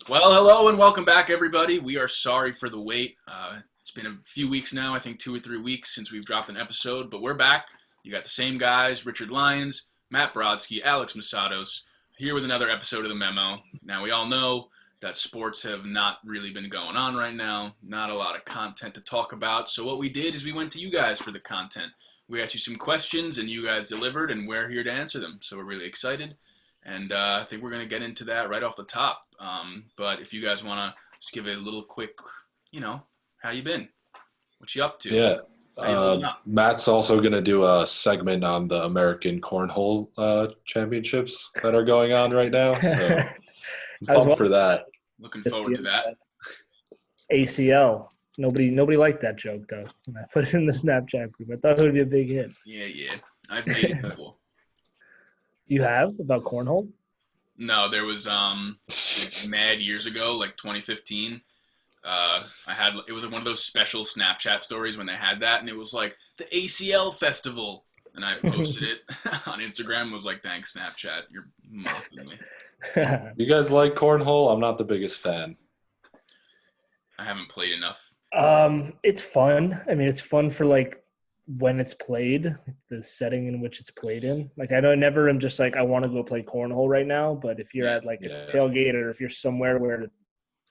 Well, hello and welcome back, everybody. We are sorry for the wait. It's been a few weeks now, I think 2 or 3 weeks since we've dropped an episode, but we're back. You got the same guys, Richard Lyons, Matt Brodsky, Alex Masados, here with another episode of the Memo. Now, we all know that sports have not really been going on right now, not a lot of content to talk about, so what we did is we went to you guys for the content. We asked you some questions, and you guys delivered, and we're here to answer them, so we're really excited. And I think we're going to get into that right off the top. But if you guys want to just give it a little quick, how you been? What you up to? Yeah. How you holding up? Matt's also going to do a segment on the American Cornhole Championships that are going on right now. So I'm pumped for that. Looking forward to that. ACL. Nobody liked that joke, though. When I put it in the Snapchat group, I thought it would be a big hit. Yeah. I've made it before. You have? About cornhole? No, there was mad years ago, like 2015. It was one of those special Snapchat stories when they had that, and it was like the ACL festival, and I posted it on Instagram. And was like, thanks Snapchat, you're mocking me. You guys like cornhole? I'm not the biggest fan. I haven't played enough. It's fun. I mean, it's fun for like when it's played, the setting in which it's played in. Like, I never am just like, I want to go play cornhole right now. But if you're at like a tailgate, or if you're somewhere where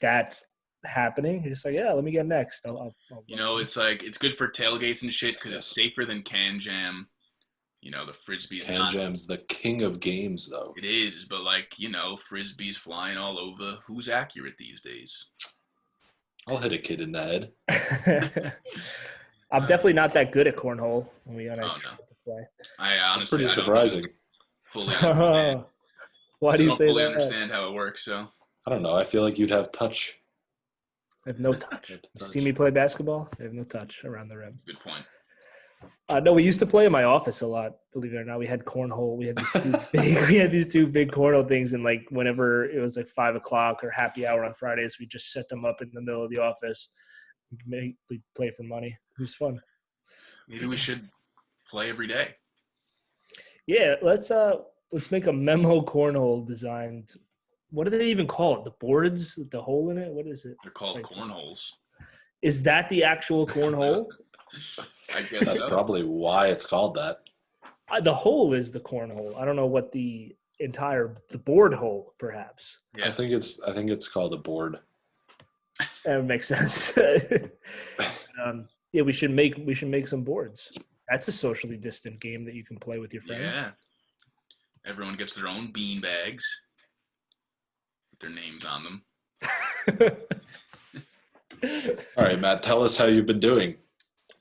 that's happening, you're just like, yeah, let me get next. I'll it's like, it's good for tailgates and shit because it's safer than Can Jam. The Frisbee's Can Jam's the king of games, though. It is, but like, Frisbee's flying all over. Who's accurate these days? I'll hit a kid in the head. I'm definitely not that good at cornhole when we to play. I honestly, pretty surprising. Fully understand. Why do you say that? Fully understand how it works. So I don't know. I feel like you'd have touch. I have no touch. You see me play basketball? I have no touch around the rim. Good point. No, we used to play in my office a lot. Believe it or not, we had cornhole. We had these two big cornhole things, and like whenever it was like 5:00 or happy hour on Fridays, we just set them up in the middle of the office. We'd play for money. It was fun. Maybe we should play every day. Yeah, let's make a Memo cornhole designed. What do they even call it? The boards with the hole in it? What is it? They're called cornholes. Is that the actual cornhole? I guess that's so. Probably why it's called that. The hole is the cornhole. I don't know what the board hole, perhaps. Yeah. I think it's called a board. That would make sense. Yeah, we should make some boards. That's a socially distant game that you can play with your friends. Yeah. Everyone gets their own bean bags with their names on them. All right, Matt, tell us how you've been doing.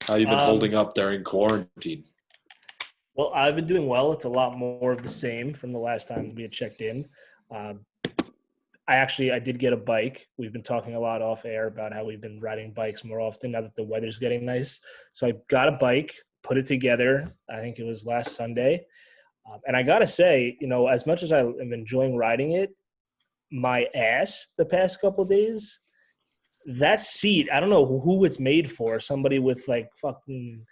How you've been holding up during quarantine. Well, I've been doing well. It's a lot more of the same from the last time we had checked in. I did get a bike. We've been talking a lot off air about how we've been riding bikes more often now that the weather's getting nice. So I got a bike, put it together. I think it was last Sunday. And I got to say, as much as I am enjoying riding it, my ass the past couple of days, that seat, I don't know who it's made for, somebody with like fucking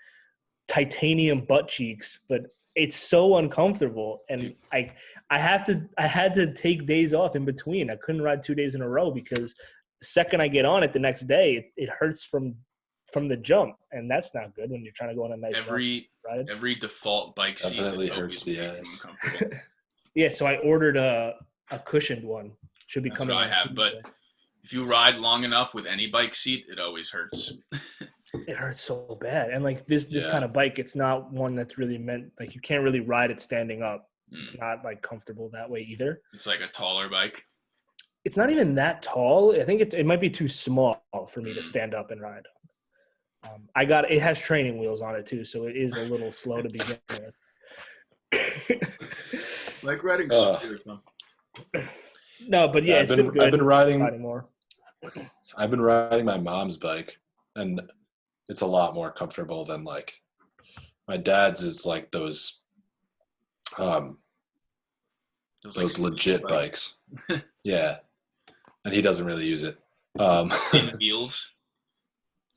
titanium butt cheeks, but it's so uncomfortable. And I had to take days off in between. I couldn't ride 2 days in a row because the second I get on it the next day, it hurts from the jump. And that's not good when you're trying to go on a nice ride. Every default bike seat definitely hurts the ass. Yeah, so I ordered a cushioned one. Should be That's coming. What I have, but if you ride long enough with any bike seat, it always hurts. It hurts so bad. And like this kind of bike, it's not one that's really meant, like you can't really ride it standing up. It's not like comfortable that way either. It's like a taller bike. It's not even that tall. I think it might be too small for me to stand up and ride. It has training wheels on it too, so it is a little slow to begin with. Like riding No, but yeah, it's been good. I've been riding more. I've been riding my mom's bike, and it's a lot more comfortable than like my dad's is like those legit bikes. Yeah, and he doesn't really use it. In wheels.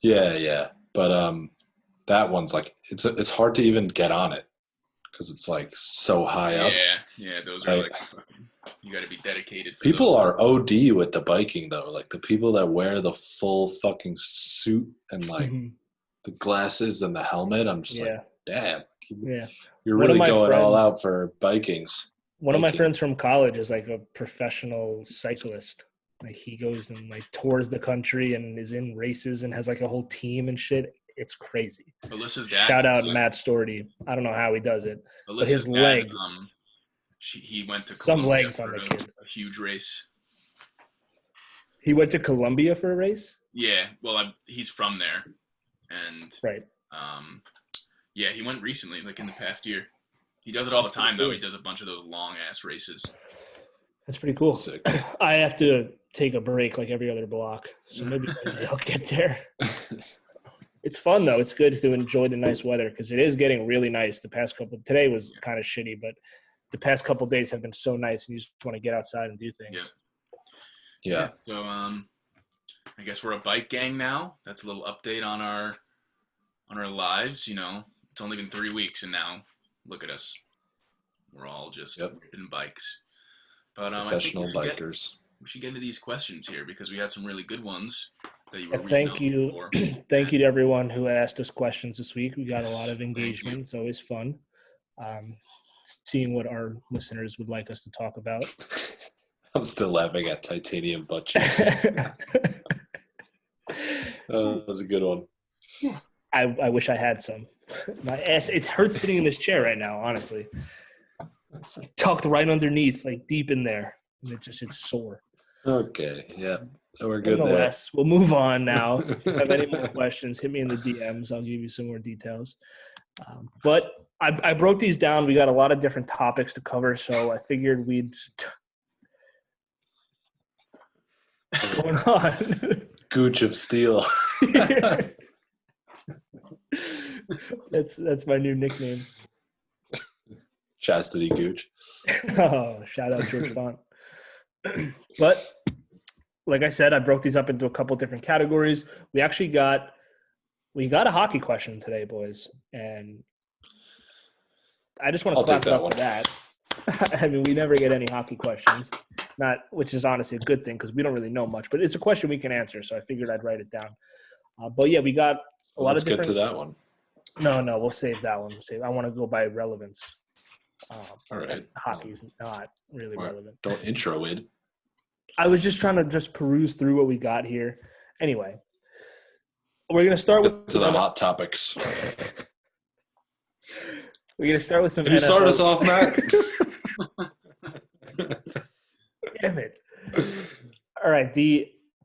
Yeah, but that one's like it's hard to even get on it because it's like so high up. Yeah, those are like fucking. You got to be dedicated. People are OD with the biking though. Like the people that wear the full fucking suit and like the glasses and the helmet. I'm just like, damn. Yeah. You're really going all out for bikings. One of my friends from college is like a professional cyclist. Like he goes and like tours the country and is in races and has like a whole team and shit. It's crazy. Alyssa's dad. Shout out Matt Storty. I don't know how he does it, but his legs. He went to some legs on the kid. A huge race. He went to Colombia for a race? Yeah. Well, he's from there, and right. Yeah, he went recently, like in the past year. He does it all the time, though. He does a bunch of those long-ass races. That's pretty cool. Sick. I have to take a break like every other block, so maybe I'll get there. It's fun, though. It's good to enjoy the nice weather because it is getting really nice. Today was kind of shitty, but the past couple days have been so nice, and you just want to get outside and do things. Yeah. So, I guess we're a bike gang now. That's a little update on our lives. You know, it's only been 3 weeks, and now look at us. We're all just ripping bikes. But professional bikers. We should get into these questions here because we had some really good ones that you were reading Thank you. Before. Thank you to everyone who asked us questions this week. We got a lot of engagement. It's always fun seeing what our listeners would like us to talk about. I'm still laughing at titanium butt cheeks. That was a good one. I wish I had some. My ass, it hurts sitting in this chair right now, honestly. It's like tucked right underneath, like deep in there. And it's sore. Okay, yeah. So we're good Nonetheless, we'll move on now. If you have any more questions, hit me in the DMs. I'll give you some more details. But I broke these down. We got a lot of different topics to cover, so I figured we'd What's going on? Gooch of steel. That's my new nickname. Chastity Gooch. Oh, shout out George Font. But like I said, I broke these up into a couple different categories. We got a hockey question today, boys, and I just want to clap it up for that. I mean, we never get any hockey questions, which is honestly a good thing because we don't really know much. But it's a question we can answer, so I figured I'd write it down. But yeah, we got a lot of different. Let's get to that one. No, we'll save that one. I want to go by relevance. All right. Hockey's not really relevant. Don't intro it. I was just trying to peruse through what we got here. Anyway, we're going to start with the hot topics. We're going to start with some. Can you start us off, Matt? Damn it! All right.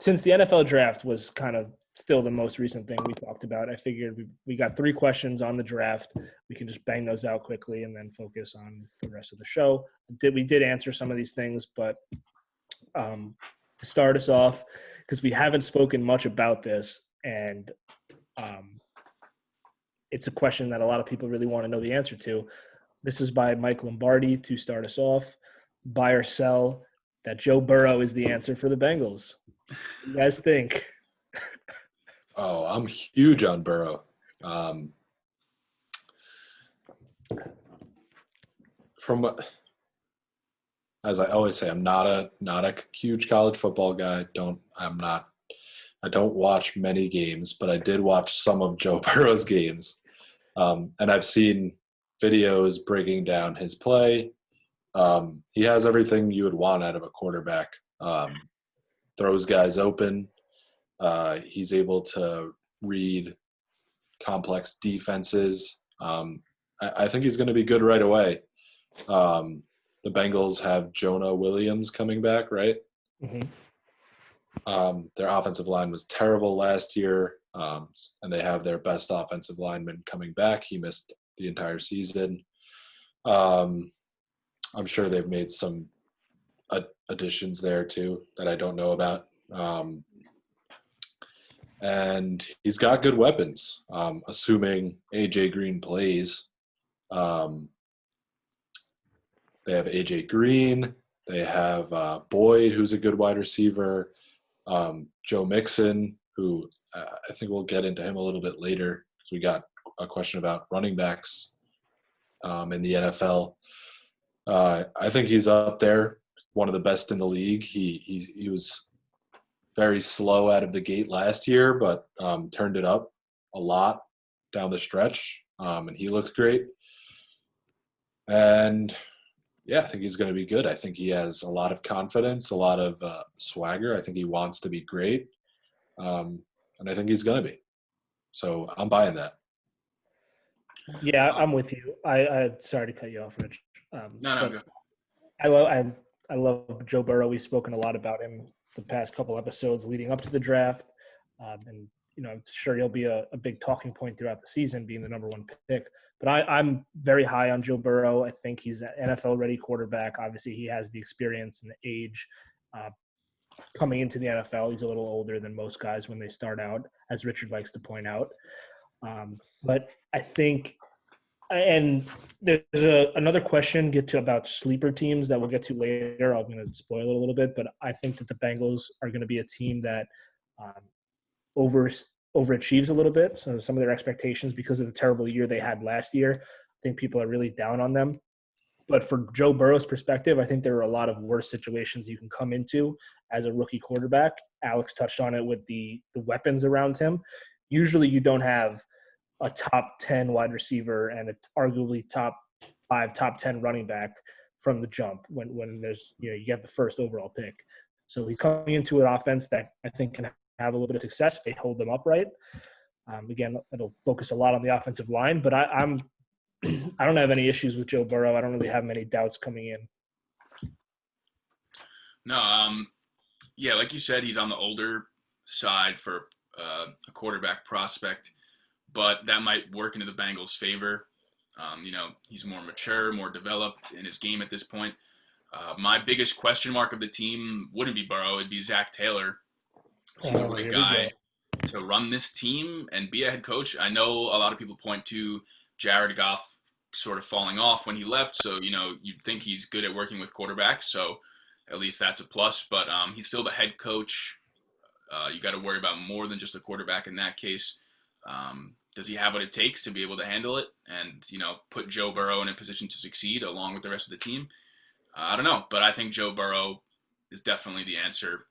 Since the NFL draft was kind of still the most recent thing we talked about, I figured we got 3 questions on the draft. We can just bang those out quickly and then focus on the rest of the show. We did answer some of these things, but to start us off, because we haven't spoken much about this, and it's a question that a lot of people really want to know the answer to. This is by Mike Lombardi to start us off. Buy or sell that Joe Burrow is the answer for the Bengals. What do you guys think? Oh, I'm huge on Burrow. As I always say, I'm not a huge college football guy. I don't watch many games, but I did watch some of Joe Burrow's games. And I've seen videos breaking down his play. He has everything you would want out of a quarterback. Throws guys open. He's able to read complex defenses. I think he's going to be good right away. The Bengals have Jonah Williams coming back, right? Mm-hmm. Their offensive line was terrible last year, and they have their best offensive lineman coming back. He missed the entire season. I'm sure they've made some additions there too that I don't know about. And he's got good weapons, assuming A.J. Green plays. They have A.J. Green. They have Boyd, who's a good wide receiver. Joe Mixon, who I think we'll get into him a little bit later because we got a question about running backs in the NFL. I think he's up there, one of the best in the league. He was very slow out of the gate last year, but turned it up a lot down the stretch, and he looked great. And yeah, I think he's going to be good. I think he has a lot of confidence, a lot of swagger. I think he wants to be great, and I think he's going to be. So I'm buying that. Yeah, I'm with you. I sorry to cut you off, Rich. No, But go. I love Joe Burrow. We've spoken a lot about him the past couple episodes leading up to the draft, and I'm sure he'll be a big talking point throughout the season, being the number one pick. But I'm very high on Joe Burrow. I think he's an NFL-ready quarterback. Obviously, he has the experience and the age coming into the NFL. He's a little older than most guys when they start out, as Richard likes to point out. But I think – and there's another question get to about sleeper teams that we'll get to later. I'm going to spoil it a little bit, but I think that the Bengals are going to be a team that overachieves a little bit. So some of their expectations, because of the terrible year they had last year, I think people are really down on them. But for Joe Burrow's perspective, I think there are a lot of worse situations you can come into as a rookie quarterback. Alex touched on it with the weapons around him. Usually you don't have a top 10 wide receiver and arguably top 5, top 10 running back from the jump when there's, you get the first overall pick. So he's coming into an offense that I think can have a little bit of success if they hold them upright. Again, it'll focus a lot on the offensive line, but I don't have any issues with Joe Burrow. I don't really have many doubts coming in. No, yeah, like you said, he's on the older side for a quarterback prospect, but that might work into the Bengals' favor. He's more mature, more developed in his game at this point. My biggest question mark of the team wouldn't be Burrow, it'd be Zach Taylor. Is he the right guy to run this team and be a head coach? I know a lot of people point to Jared Goff sort of falling off when he left, so you'd think he's good at working with quarterbacks, so at least that's a plus. But he's still the head coach. You got to worry about more than just a quarterback in that case. Does he have what it takes to be able to handle it and put Joe Burrow in a position to succeed along with the rest of the team? I don't know, but I think Joe Burrow is definitely the answer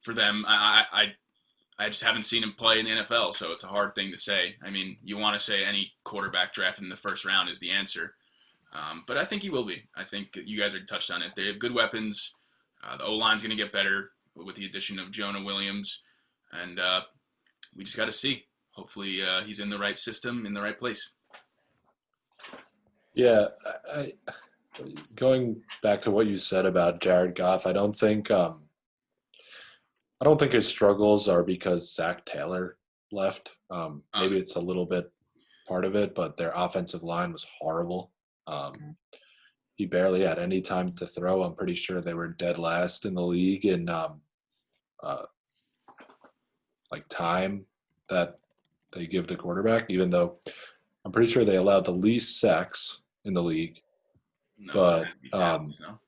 for them. I just haven't seen him play in the NFL, so it's a hard thing to say. I mean, you want to say any quarterback drafted in the first round is the answer, but I think he will be. I think you guys already touched on it. They have good weapons. The O-line's going to get better with the addition of Jonah Williams, and we just got to see. Hopefully he's in the right system, in the right place. Yeah, going back to what you said about Jared Goff, I don't think his struggles are because Zach Taylor left. Maybe it's a little bit part of it, but their offensive line was horrible. He barely had any time to throw. I'm pretty sure they were dead last in the league in time that they give the quarterback, even though I'm pretty sure they allowed the least sacks in the league. No, but Rams, no?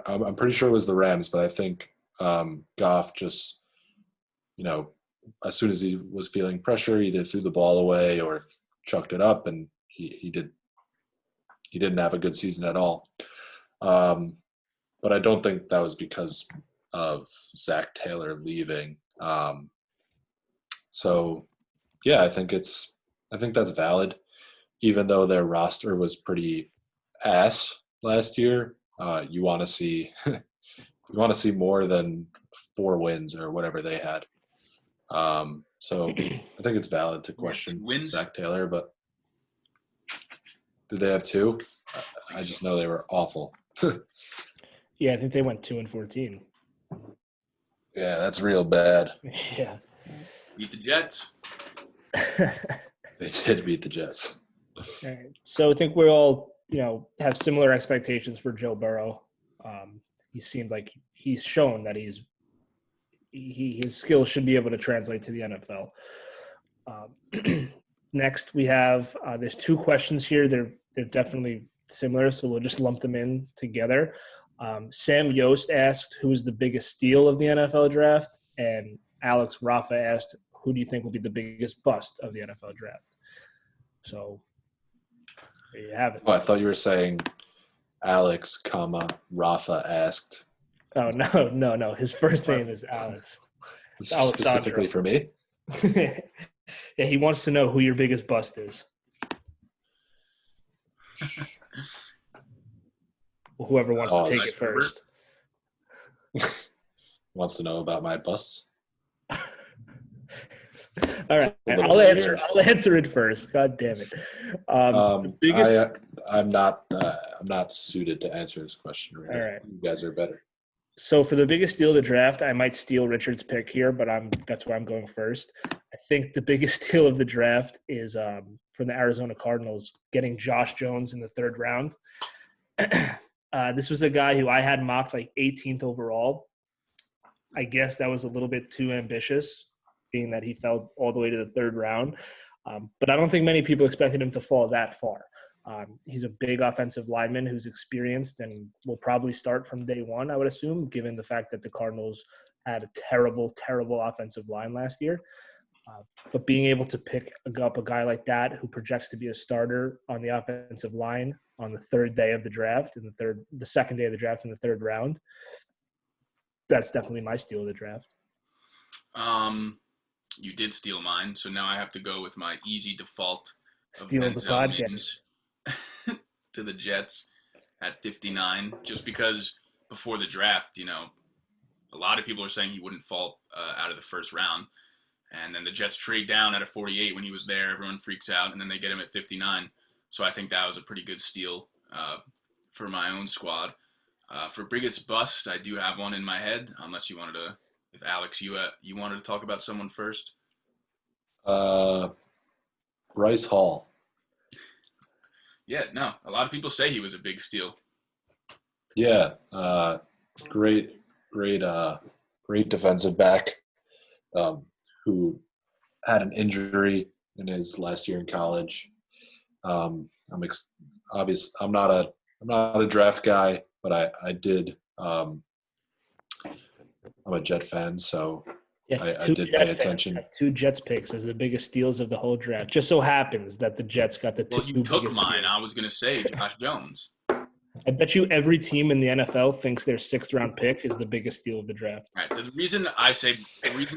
I'm pretty sure it was the Rams, but I think Goff just, as soon as he was feeling pressure, he either threw the ball away or chucked it up, and he didn't have a good season at all. But I don't think that was because of Zach Taylor leaving. So, yeah, I think that's valid. Even though their roster was pretty ass last year, you want to see more than 4 wins or whatever they had. So I think it's valid to question Zach Taylor, but did they have 2? I just know they were awful. Yeah, I think they went 2-14. Yeah, that's real bad. Yeah. Beat the Jets. They did beat the Jets. All right. So I think we all, have similar expectations for Joe Burrow. He seemed like he's shown that his skills should be able to translate to the NFL. Next, we have there's 2 questions here. They're definitely similar, so we'll just lump them in together. Sam Yost asked, who is the biggest steal of the NFL draft? And Alex Rafa asked, who do you think will be the biggest bust of the NFL draft? So There you have it. Oh, I thought you were saying Alex, Rafa asked. Oh, no. His first name is Alex. It's Specifically Alessandro. for me? Yeah, he wants to know who your biggest bust is. Whoever wants to take it first. Wants to know about my busts? All right, I'll answer it first. God damn it! I'm not suited to answer this question. Really. All right, you guys are better. So for the biggest steal of the draft, I might steal Richard's pick here, but that's why I'm going first. I think the biggest steal of the draft is from the Arizona Cardinals getting Josh Jones in the third round. This was a guy who I had mocked like 18th overall. I guess that was a little bit too ambitious, being that he fell all the way to the third round. But I don't think many people expected him to fall that far. He's a big offensive lineman who's experienced and will probably start from day one, I would assume, given the fact that the Cardinals had a terrible, terrible offensive line last year. But being able to pick up a guy like that who projects to be a starter on the offensive line on the third day of the draft, the second day of the draft in the third round, that's definitely my steal of the draft. You did steal mine, so now I have to go with my easy default of Steal the podcast. Mims to the Jets at 59, just because before the draft, a lot of people are saying he wouldn't fall out of the first round. And then the Jets trade down at a 48 when he was there. Everyone freaks out, and then they get him at 59. So I think that was a pretty good steal for my own squad. For biggest bust, I do have one in my head, unless you wanted to, if Alex, you wanted to talk about someone first. Bryce Hall. Yeah, no, a lot of people say he was a big steal. Yeah, great defensive back who had an injury in his last year in college. I'm not a draft guy, but I did. I'm a Jet fan, so I did pay attention. Two Jets picks as the biggest steals of the whole draft. Just so happens that the Jets got the two biggest steals. Well, you took mine. I was going to say Josh Jones. I bet you every team in the NFL thinks their sixth-round pick is the biggest steal of the draft. Right. The reason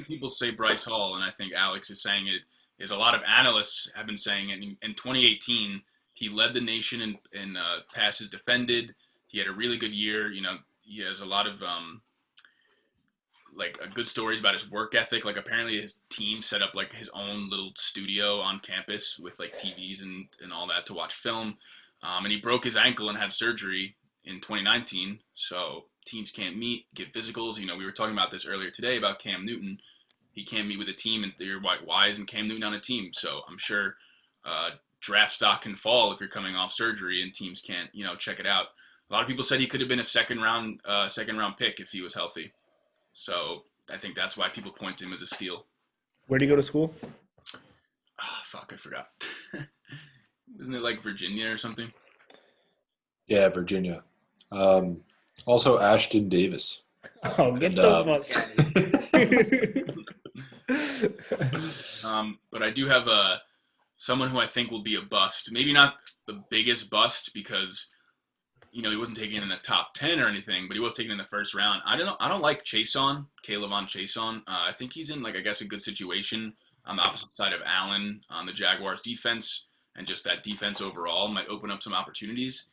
people say Bryce Hall, and I think Alex is saying it, is a lot of analysts have been saying it. In 2018, he led the nation in passes defended. He had a really good year. He has a lot of good stories about his work ethic. Like apparently his team set up like his own little studio on campus with like TVs and all that to watch film. And he broke his ankle and had surgery in 2019. So teams can't meet, get physicals. We were talking about this earlier today about Cam Newton. He can't meet with a team, and why isn't Cam Newton on a team? So I'm sure draft stock can fall if you're coming off surgery and teams can't, check it out. A lot of people said he could have been a second round pick if he was healthy. So I think that's why people point to him as a steal. Where did he go to school? Oh, fuck, I forgot. Isn't it like Virginia or something? Yeah, Virginia. Also, Ashton Davis. Oh, get the fuck out. But I do have someone who I think will be a bust. Maybe not the biggest bust because he wasn't taken in the top 10 or anything, but he was taken in the first round. I don't like Chason, Kayvon Chason. I think he's in a good situation on the opposite side of Allen on the Jaguars defense. And just that defense overall might open up some opportunities.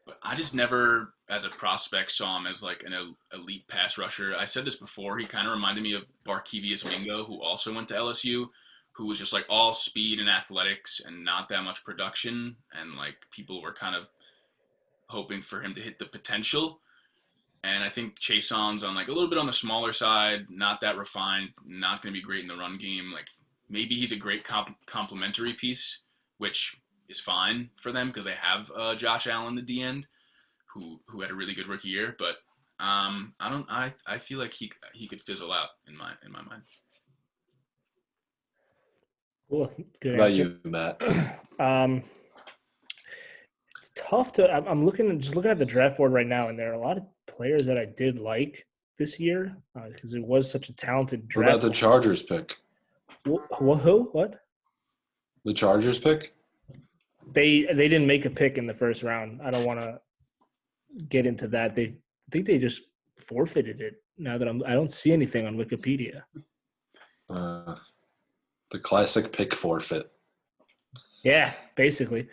But I just never, as a prospect, saw him as like an elite pass rusher. I said this before. He kind of reminded me of Barkevious Mingo, who also went to LSU, who was just like all speed and athletics and not that much production. And like people were kind of hoping for him to hit the potential. And I think Chason's on like a little bit on the smaller side, not that refined, not going to be great in the run game. Like maybe he's a great complementary piece, which is fine for them because they have Josh Allen, the D end, who had a really good rookie year. But I feel like he could fizzle out in my mind. Cool. Good What about answer. you, Matt? It's tough to. I'm looking at the draft board right now, and there are a lot of players that I did like this year because it was such a talented draft. What about the Chargers pick? Who? What? The Chargers pick? They didn't make a pick in the first round. I don't want to get into that. I think they just forfeited it. Now that I don't see anything on Wikipedia. The classic pick forfeit. Yeah, basically,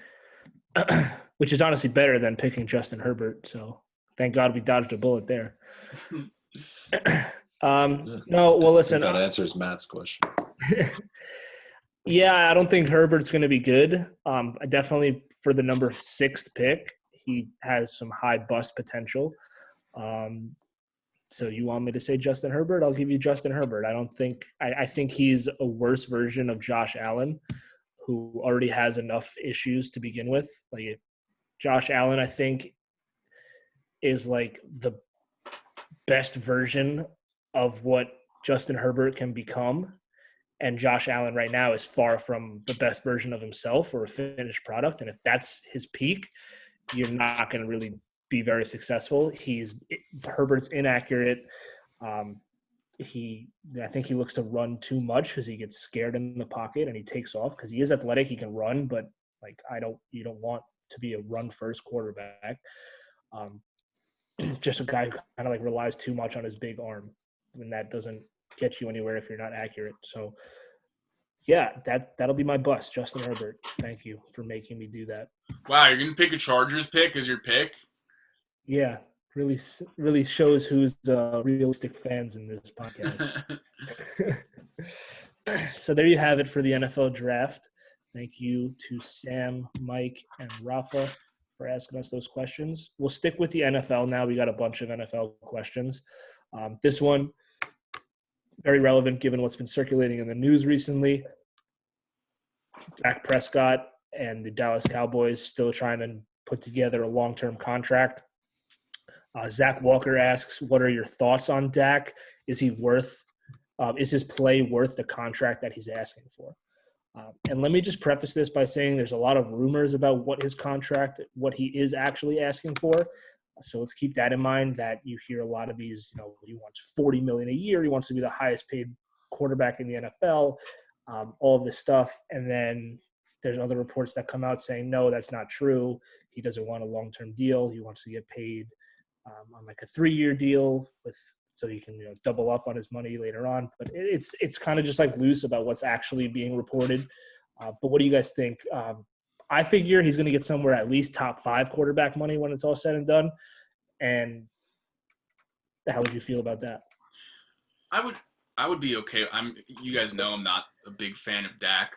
which is honestly better than picking Justin Herbert. So thank God we dodged a bullet there. No, well, listen. That answers Matt's question. Yeah, I don't think Herbert's going to be good. Definitely for the number 6th pick, he has some high bust potential. So you want me to say Justin Herbert? I'll give you Justin Herbert. I think he's a worse version of Josh Allen, who already has enough issues to begin with. Like Josh Allen, I think, is like the best version of what Justin Herbert can become. And Josh Allen right now is far from the best version of himself or a finished product. And if that's his peak, you're not going to really be very successful. Herbert's inaccurate. I think he looks to run too much because he gets scared in the pocket and he takes off because he is athletic. He can run, but like you don't want to be a run first quarterback. Just a guy who kind of like relies too much on his big arm, and that doesn't get you anywhere if you're not accurate. So yeah, that'll be my bust, Justin Herbert. Thank you for making me do that. Wow, you're gonna pick a Chargers pick as your pick? Yeah, really shows who's realistic fans in this podcast. So there you have it for the NFL draft. Thank you to Sam, Mike, and Rafa for asking us those questions. We'll stick with the NFL now. We got a bunch of NFL questions. This one, very relevant given what's been circulating in the news recently. Dak Prescott and the Dallas Cowboys still trying to put together a long-term contract. Zach Walker asks, what are your thoughts on Dak? Is his play worth the contract that he's asking for? And let me just preface this by saying there's a lot of rumors about what he is actually asking for. So let's keep that in mind, that you hear a lot of these, he wants $40 million a year. He wants to be the highest paid quarterback in the NFL, all of this stuff. And then there's other reports that come out saying, no, that's not true. He doesn't want a long-term deal. He wants to get paid on like a 3-year deal so he can double up on his money later on. But it's kind of just like loose about what's actually being reported. But what do you guys think? I figure he's going to get somewhere at least top 5 quarterback money when it's all said and done. And how would you feel about that? I would be okay. You guys know I'm not a big fan of Dak.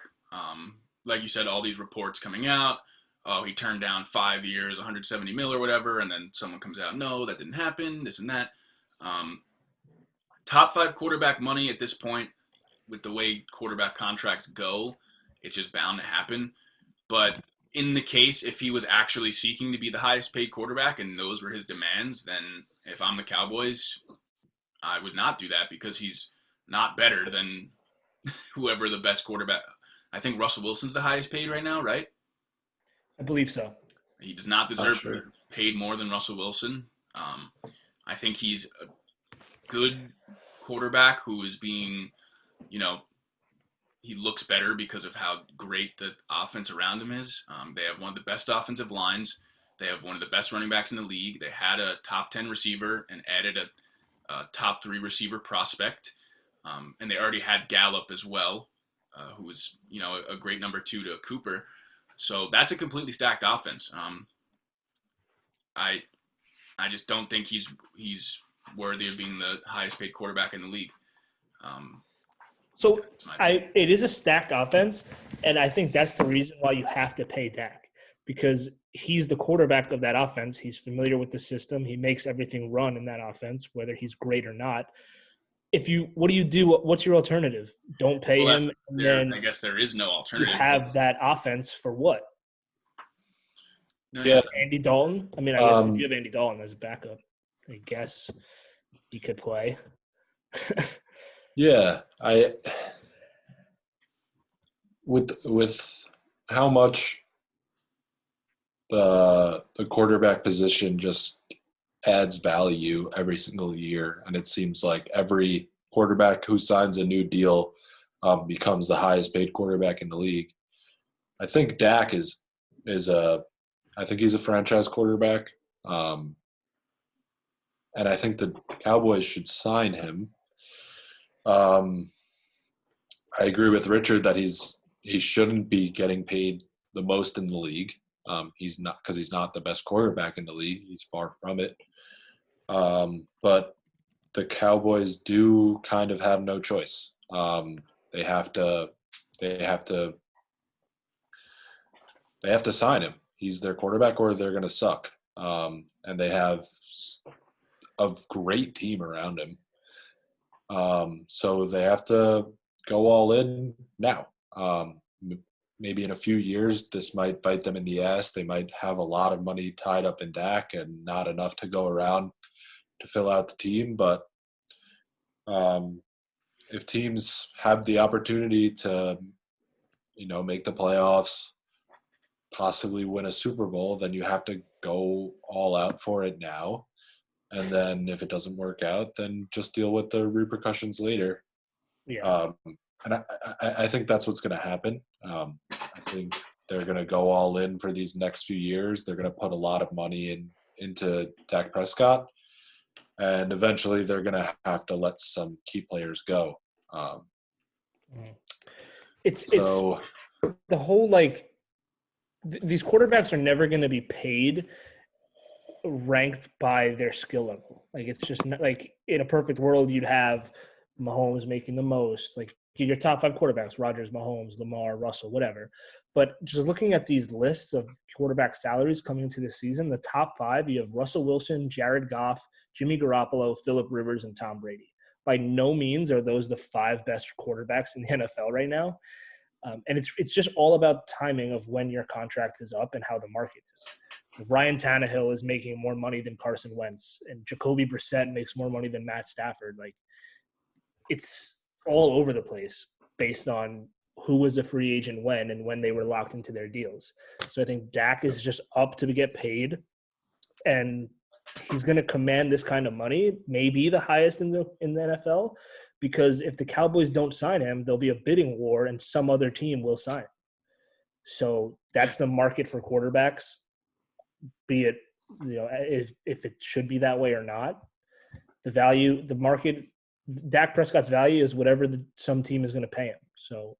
Like you said, all these reports coming out. Oh, he turned down 5 years, 170 mil or whatever, and then someone comes out, no, that didn't happen, this and that. Top 5 quarterback money at this point, with the way quarterback contracts go, it's just bound to happen. But in the case, if he was actually seeking to be the highest paid quarterback and those were his demands, then if I'm the Cowboys, I would not do that because he's not better than whoever the best quarterback. I think Russell Wilson's the highest paid right now, right? I believe so. He does not deserve paid more than Russell Wilson. I think he's a good quarterback who is being, he looks better because of how great the offense around him is. They have one of the best offensive lines. They have one of the best running backs in the league. They had a top 10 receiver and added a top 3 receiver prospect. And they already had Gallup as well, who was, a great number 2 to Cooper. So that's a completely stacked offense. I just don't think he's worthy of being the highest paid quarterback in the league. It is a stacked offense, and I think that's the reason why you have to pay Dak, because he's the quarterback of that offense. He's familiar with the system. He makes everything run in that offense, whether he's great or not. What do you do? What's your alternative? Don't pay him. I guess there is no alternative. You have that offense for what? No, yeah. Andy Dalton? I mean, I guess if you have Andy Dalton as a backup, I guess he could play. Yeah, with how much the quarterback position just adds value every single year, and it seems like every quarterback who signs a new deal becomes the highest paid quarterback in the league. I think Dak is I think he's a franchise quarterback. And I think the Cowboys should sign him. I agree with Richard that he shouldn't be getting paid the most in the league. He's not, because he's not the best quarterback in the league. He's far from it. But the Cowboys do kind of have no choice. They have to sign him. He's their quarterback, or they're going to suck. And they have a great team around him. So they have to go all in now. Maybe in a few years, this might bite them in the ass. They might have a lot of money tied up in Dak and not enough to go around to fill out the team. But if teams have the opportunity to, make the playoffs, possibly win a Super Bowl, then you have to go all out for it now. And then if it doesn't work out, then just deal with the repercussions later. Yeah. And I think that's what's going to happen. I think they're going to go all in for these next few years. They're going to put a lot of money into Dak Prescott. And eventually they're going to have to let some key players go. It's the whole, these quarterbacks are never going to be paid ranked by their skill level. It's just not, in a perfect world, you'd have Mahomes making the most, your top 5 quarterbacks, Rodgers, Mahomes, Lamar, Russell, whatever. But just looking at these lists of quarterback salaries coming into the season, the top 5, you have Russell Wilson, Jared Goff, Jimmy Garoppolo, Phillip Rivers, and Tom Brady. By no means are those the 5 best quarterbacks in the NFL right now. And it's just all about timing of when your contract is up and how the market is. Ryan Tannehill is making more money than Carson Wentz, and Jacoby Brissett makes more money than Matt Stafford. It's all over the place based on who was a free agent when and when they were locked into their deals. So I think Dak is just up to get paid, and he's going to command this kind of money, maybe the highest in the NFL, because if the Cowboys don't sign him, there'll be a bidding war and some other team will sign him. So that's the market for quarterbacks, be it, if it should be that way or not. The market, Dak Prescott's value is whatever some team is going to pay him. So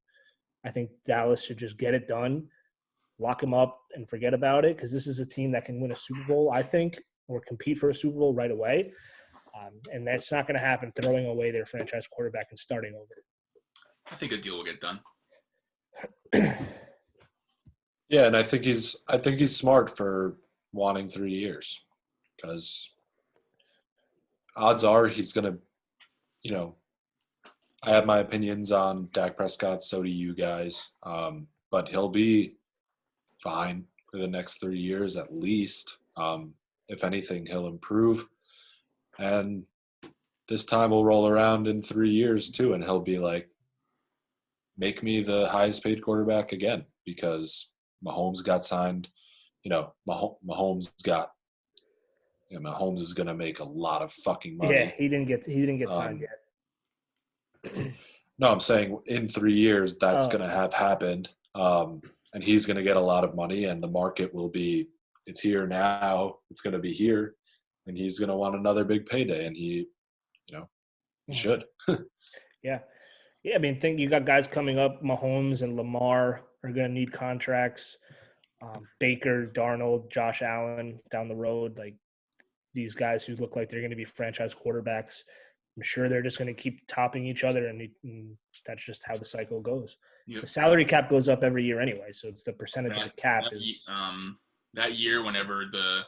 I think Dallas should just get it done, lock him up, and forget about it, because this is a team that can win a Super Bowl, I think, or compete for a Super Bowl right away. And that's not going to happen throwing away their franchise quarterback and starting over. I think a deal will get done. Yeah, and I think he's smart for wanting 3 years, because odds are he's going to, I have my opinions on Dak Prescott, so do you guys. But he'll be fine for the next 3 years at least. If anything, he'll improve. And this time will roll around in 3 years too, and he'll be like, make me the highest paid quarterback again, because Mahomes got signed. Mahomes is going to make a lot of fucking money. Yeah, he didn't get signed yet. No, I'm saying in 3 years that's going to have happened, and he's going to get a lot of money, and the market will be, it's here now, it's going to be here, and he's going to want another big payday, and he should. Yeah. I mean, you got guys coming up. Mahomes and Lamar are going to need contracts. Baker, Darnold, Josh Allen down the road, these guys who look like they're going to be franchise quarterbacks. I'm sure they're just going to keep topping each other, and that's just how the cycle goes. Yep. The salary cap goes up every year anyway, so it's the percentage of the cap that year whenever the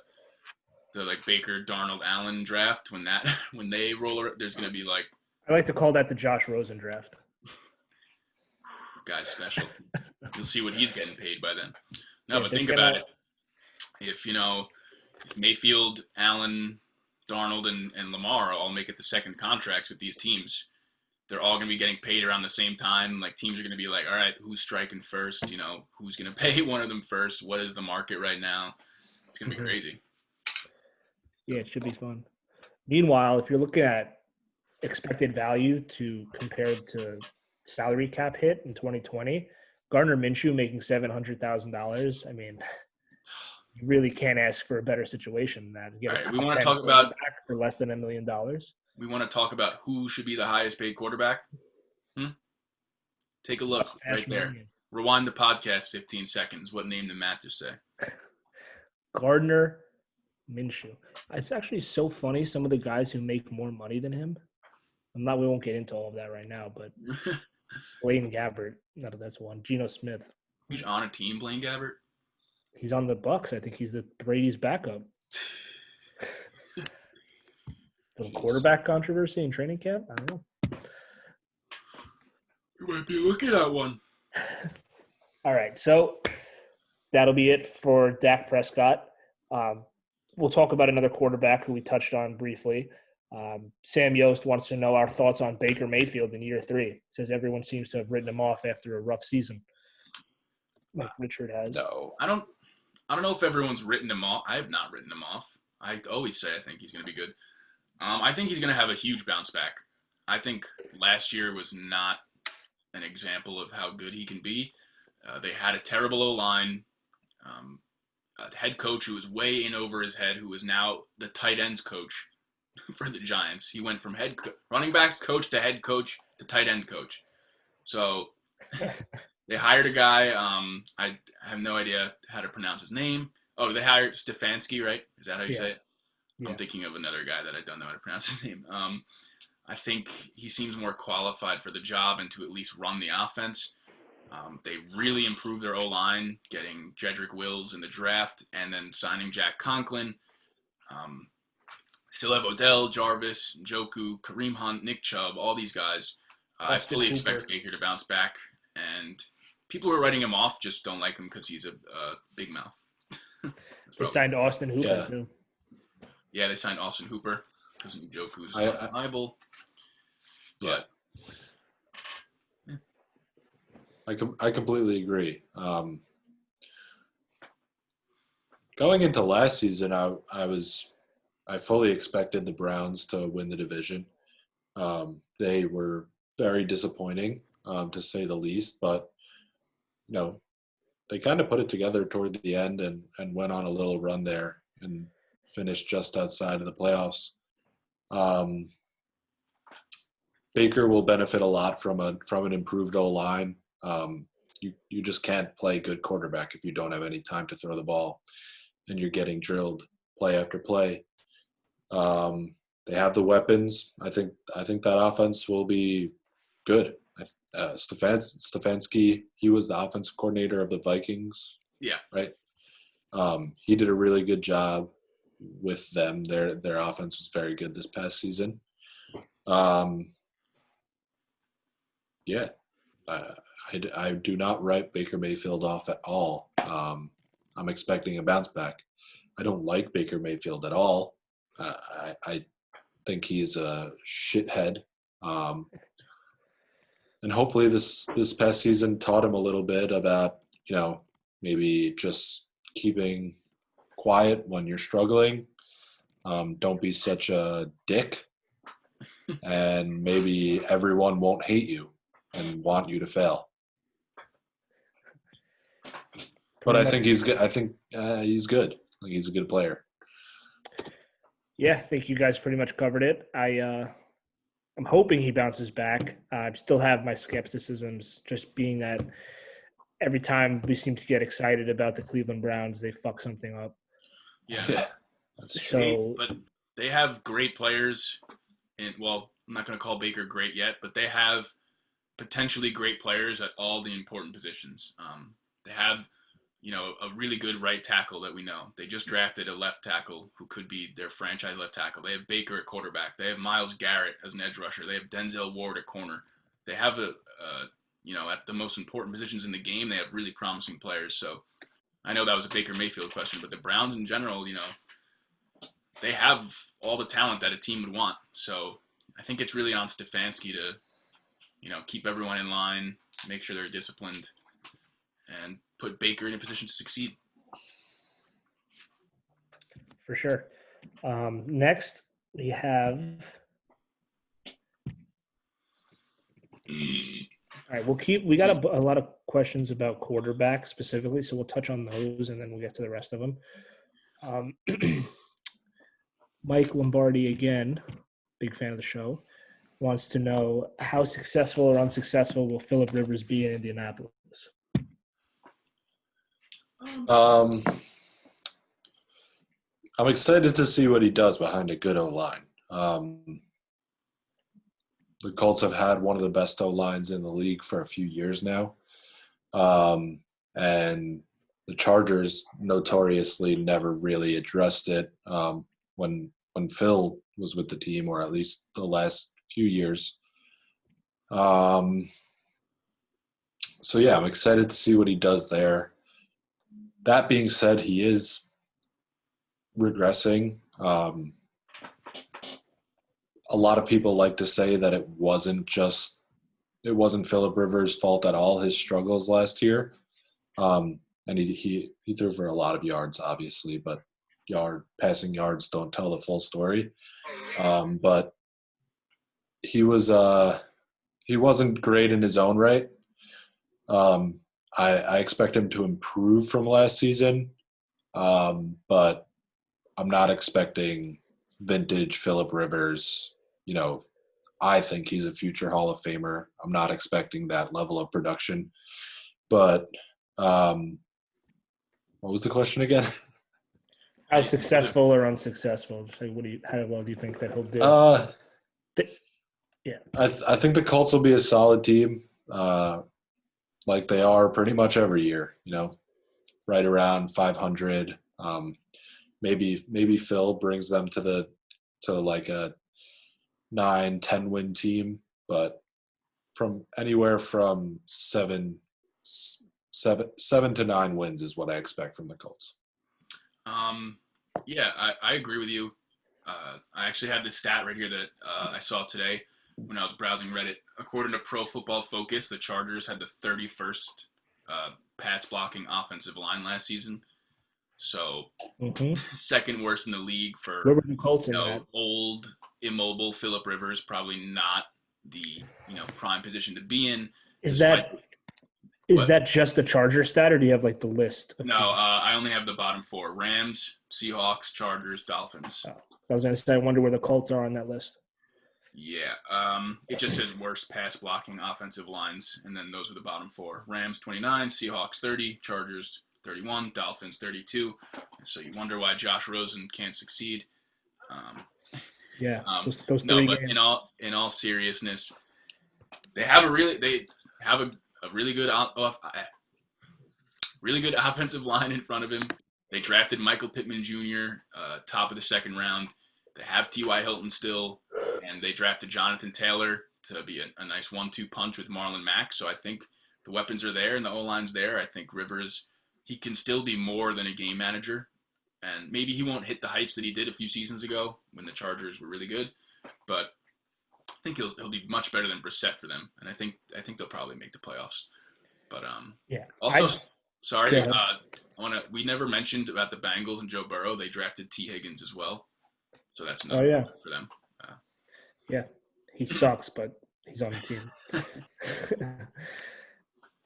Baker, Darnold, Allen draft, when they roll, there's going to be I like to call that the Josh Rosen draft. Guy's special. You'll see what he's getting paid by then. No, but think about it. If Mayfield, Allen, Darnold, and Lamar all make it the second contracts with these teams, they're all going to be getting paid around the same time. Teams are going to be like, all right, who's striking first? Who's going to pay one of them first? What is the market right now? It's going to be crazy. Yeah, it should be fun. Meanwhile, if you're looking at expected value compared to salary cap hit in 2020, Gardner Minshew making $700,000. I mean, you really can't ask for a better situation than that. Get All a right, top we want to 10 talk about quarterback for less than $1 million. we want to talk about who should be the highest paid quarterback. Take a look Mustache right there. Million. Rewind the podcast 15 seconds. What name did Matt just say? Gardner Minshew. It's actually so funny. Some of the guys who make more money than him. We won't get into all of that right now, but Blaine Gabbert. No, that's one. Geno Smith. Who's on a team, Blaine Gabbert? He's on the Bucks. I think he's the Brady's backup. The quarterback controversy in training camp. I don't know. You might be looking at one. All right, so that'll be it for Dak Prescott. We'll talk about another quarterback who we touched on briefly. Sam Yost wants to know our thoughts on Baker Mayfield in year 3. Says everyone seems to have written him off after a rough season, like Richard has. No. I don't know if everyone's written him off. I have not written him off. I always say I think he's going to be good. I think he's going to have a huge bounce back. I think last year was not an example of how good he can be. They had a terrible O-line, a head coach who was way in over his head, who is now the tight ends coach for the Giants. He went from running backs coach to head coach to tight end coach. So they hired a guy. I have no idea how to pronounce his name. Oh, they hired Stefanski, right? Is that how you say it? Yeah. I'm thinking of another guy that I don't know how to pronounce his name. I think he seems more qualified for the job and to at least run the offense. They really improved their O-line, getting Jedrick Wills in the draft and then signing Jack Conklin. Still have Odell, Jarvis, Njoku, Kareem Hunt, Nick Chubb, all these guys. I fully expect Baker to bounce back. And people who are writing him off just don't like him because he's a big mouth. They signed Austin Hooper, too. Yeah, they signed Austin Hooper because Njoku's undeniable. But I completely agree. Going into last season, I fully expected the Browns to win the division. They were very disappointing, to say the least, but they kind of put it together toward the end and went on a little run there and finished just outside of the playoffs. Baker will benefit a lot from an improved O-line. You just can't play good quarterback if you don't have any time to throw the ball and you're getting drilled play after play. They have the weapons. I think that offense will be good. Stefanski, he was the offensive coordinator of the Vikings. Yeah. Right. He did a really good job with them. Their offense was very good this past season. Yeah. I do not write Baker Mayfield off at all. I'm expecting a bounce back. I don't like Baker Mayfield at all. I think he's a shithead. And hopefully this past season taught him a little bit about, maybe just keeping quiet when you're struggling. Don't be such a dick. And maybe everyone won't hate you and want you to fail. But I think he's good. I think he's good. I think he's a good player. Yeah, I think you guys pretty much covered it. I'm hoping he bounces back. I still have my skepticisms, just being that every time we seem to get excited about the Cleveland Browns, they fuck something up. Yeah. But they have great players. And, I'm not going to call Baker great yet, but they have potentially great players at all the important positions. They have, a really good right tackle that we know. They just drafted a left tackle who could be their franchise left tackle. They have Baker at quarterback. They have Myles Garrett as an edge rusher. They have Denzel Ward at corner. They have at the most important positions in the game, they have really promising players. So I know that was a Baker Mayfield question, but the Browns in general, they have all the talent that a team would want. So I think it's really on Stefanski to, keep everyone in line, make sure they're disciplined, and put Baker in a position to succeed. For sure. Next, we have All right, we got a lot of questions about quarterback specifically, so we'll touch on those and then we'll get to the rest of them. Mike Lombardi, again, big fan of the show, wants to know how successful or unsuccessful will Phillip Rivers be in Indianapolis? I'm excited to see what he does behind a good O-line. The Colts have had one of the best O-lines in the league for a few years now. And the Chargers notoriously never really addressed it when Phil was with the team, or at least the last few years. So, yeah, I'm excited to see what he does there. That being said, he is regressing. A lot of people like to say that it wasn't Phillip Rivers' fault at all, his struggles last year. And he threw for a lot of yards, obviously, but passing yards don't tell the full story. But he wasn't great in his own right. I expect him to improve from last season, but I'm not expecting vintage Phillip Rivers. I think he's a future Hall of Famer. I'm not expecting that level of production. But what was the question again? How successful or unsuccessful? Just like, how well do you think that he'll do? Yeah, I think the Colts will be a solid team, like they are pretty much every year. Right around 500. Maybe Phil brings them to like a 9-10 win team, but from anywhere from 7 to 9 wins is what I expect from the Colts. Yeah, I agree with you. I actually have this stat right here that I saw today when I was browsing Reddit. According to Pro Football Focus, the Chargers had the 31st pass blocking offensive line last season. So second worst in the league for where were the Colts in that? Old, immobile Phillip Rivers. Probably not the prime position to be in. Is that just the Charger stat, or do you have like the list? No, I only have the bottom 4: Rams, Seahawks, Chargers, Dolphins. Oh, I was going to say, I wonder where the Colts are on that list. Yeah, it just says worst pass blocking offensive lines, and then those are the bottom 4: Rams 29, Seahawks 30, Chargers 31, Dolphins 32. So you wonder why Josh Rosen can't succeed. Just those three but games. in all seriousness, they have a really good offensive line in front of him. They drafted Michael Pittman Jr. Top of the second round. They have T.Y. Hilton still, and they drafted Jonathan Taylor to be a nice 1-2 punch with Marlon Mack. So I think the weapons are there and the O-line's there. I think Rivers, he can still be more than a game manager, and maybe he won't hit the heights that he did a few seasons ago when the Chargers were really good, but I think he'll be much better than Brissett for them, and I think they'll probably make the playoffs. But also, sorry, we never mentioned about the Bengals and Joe Burrow. They drafted T. Higgins as well, so that's another for them. Yeah, he sucks, but he's on the team.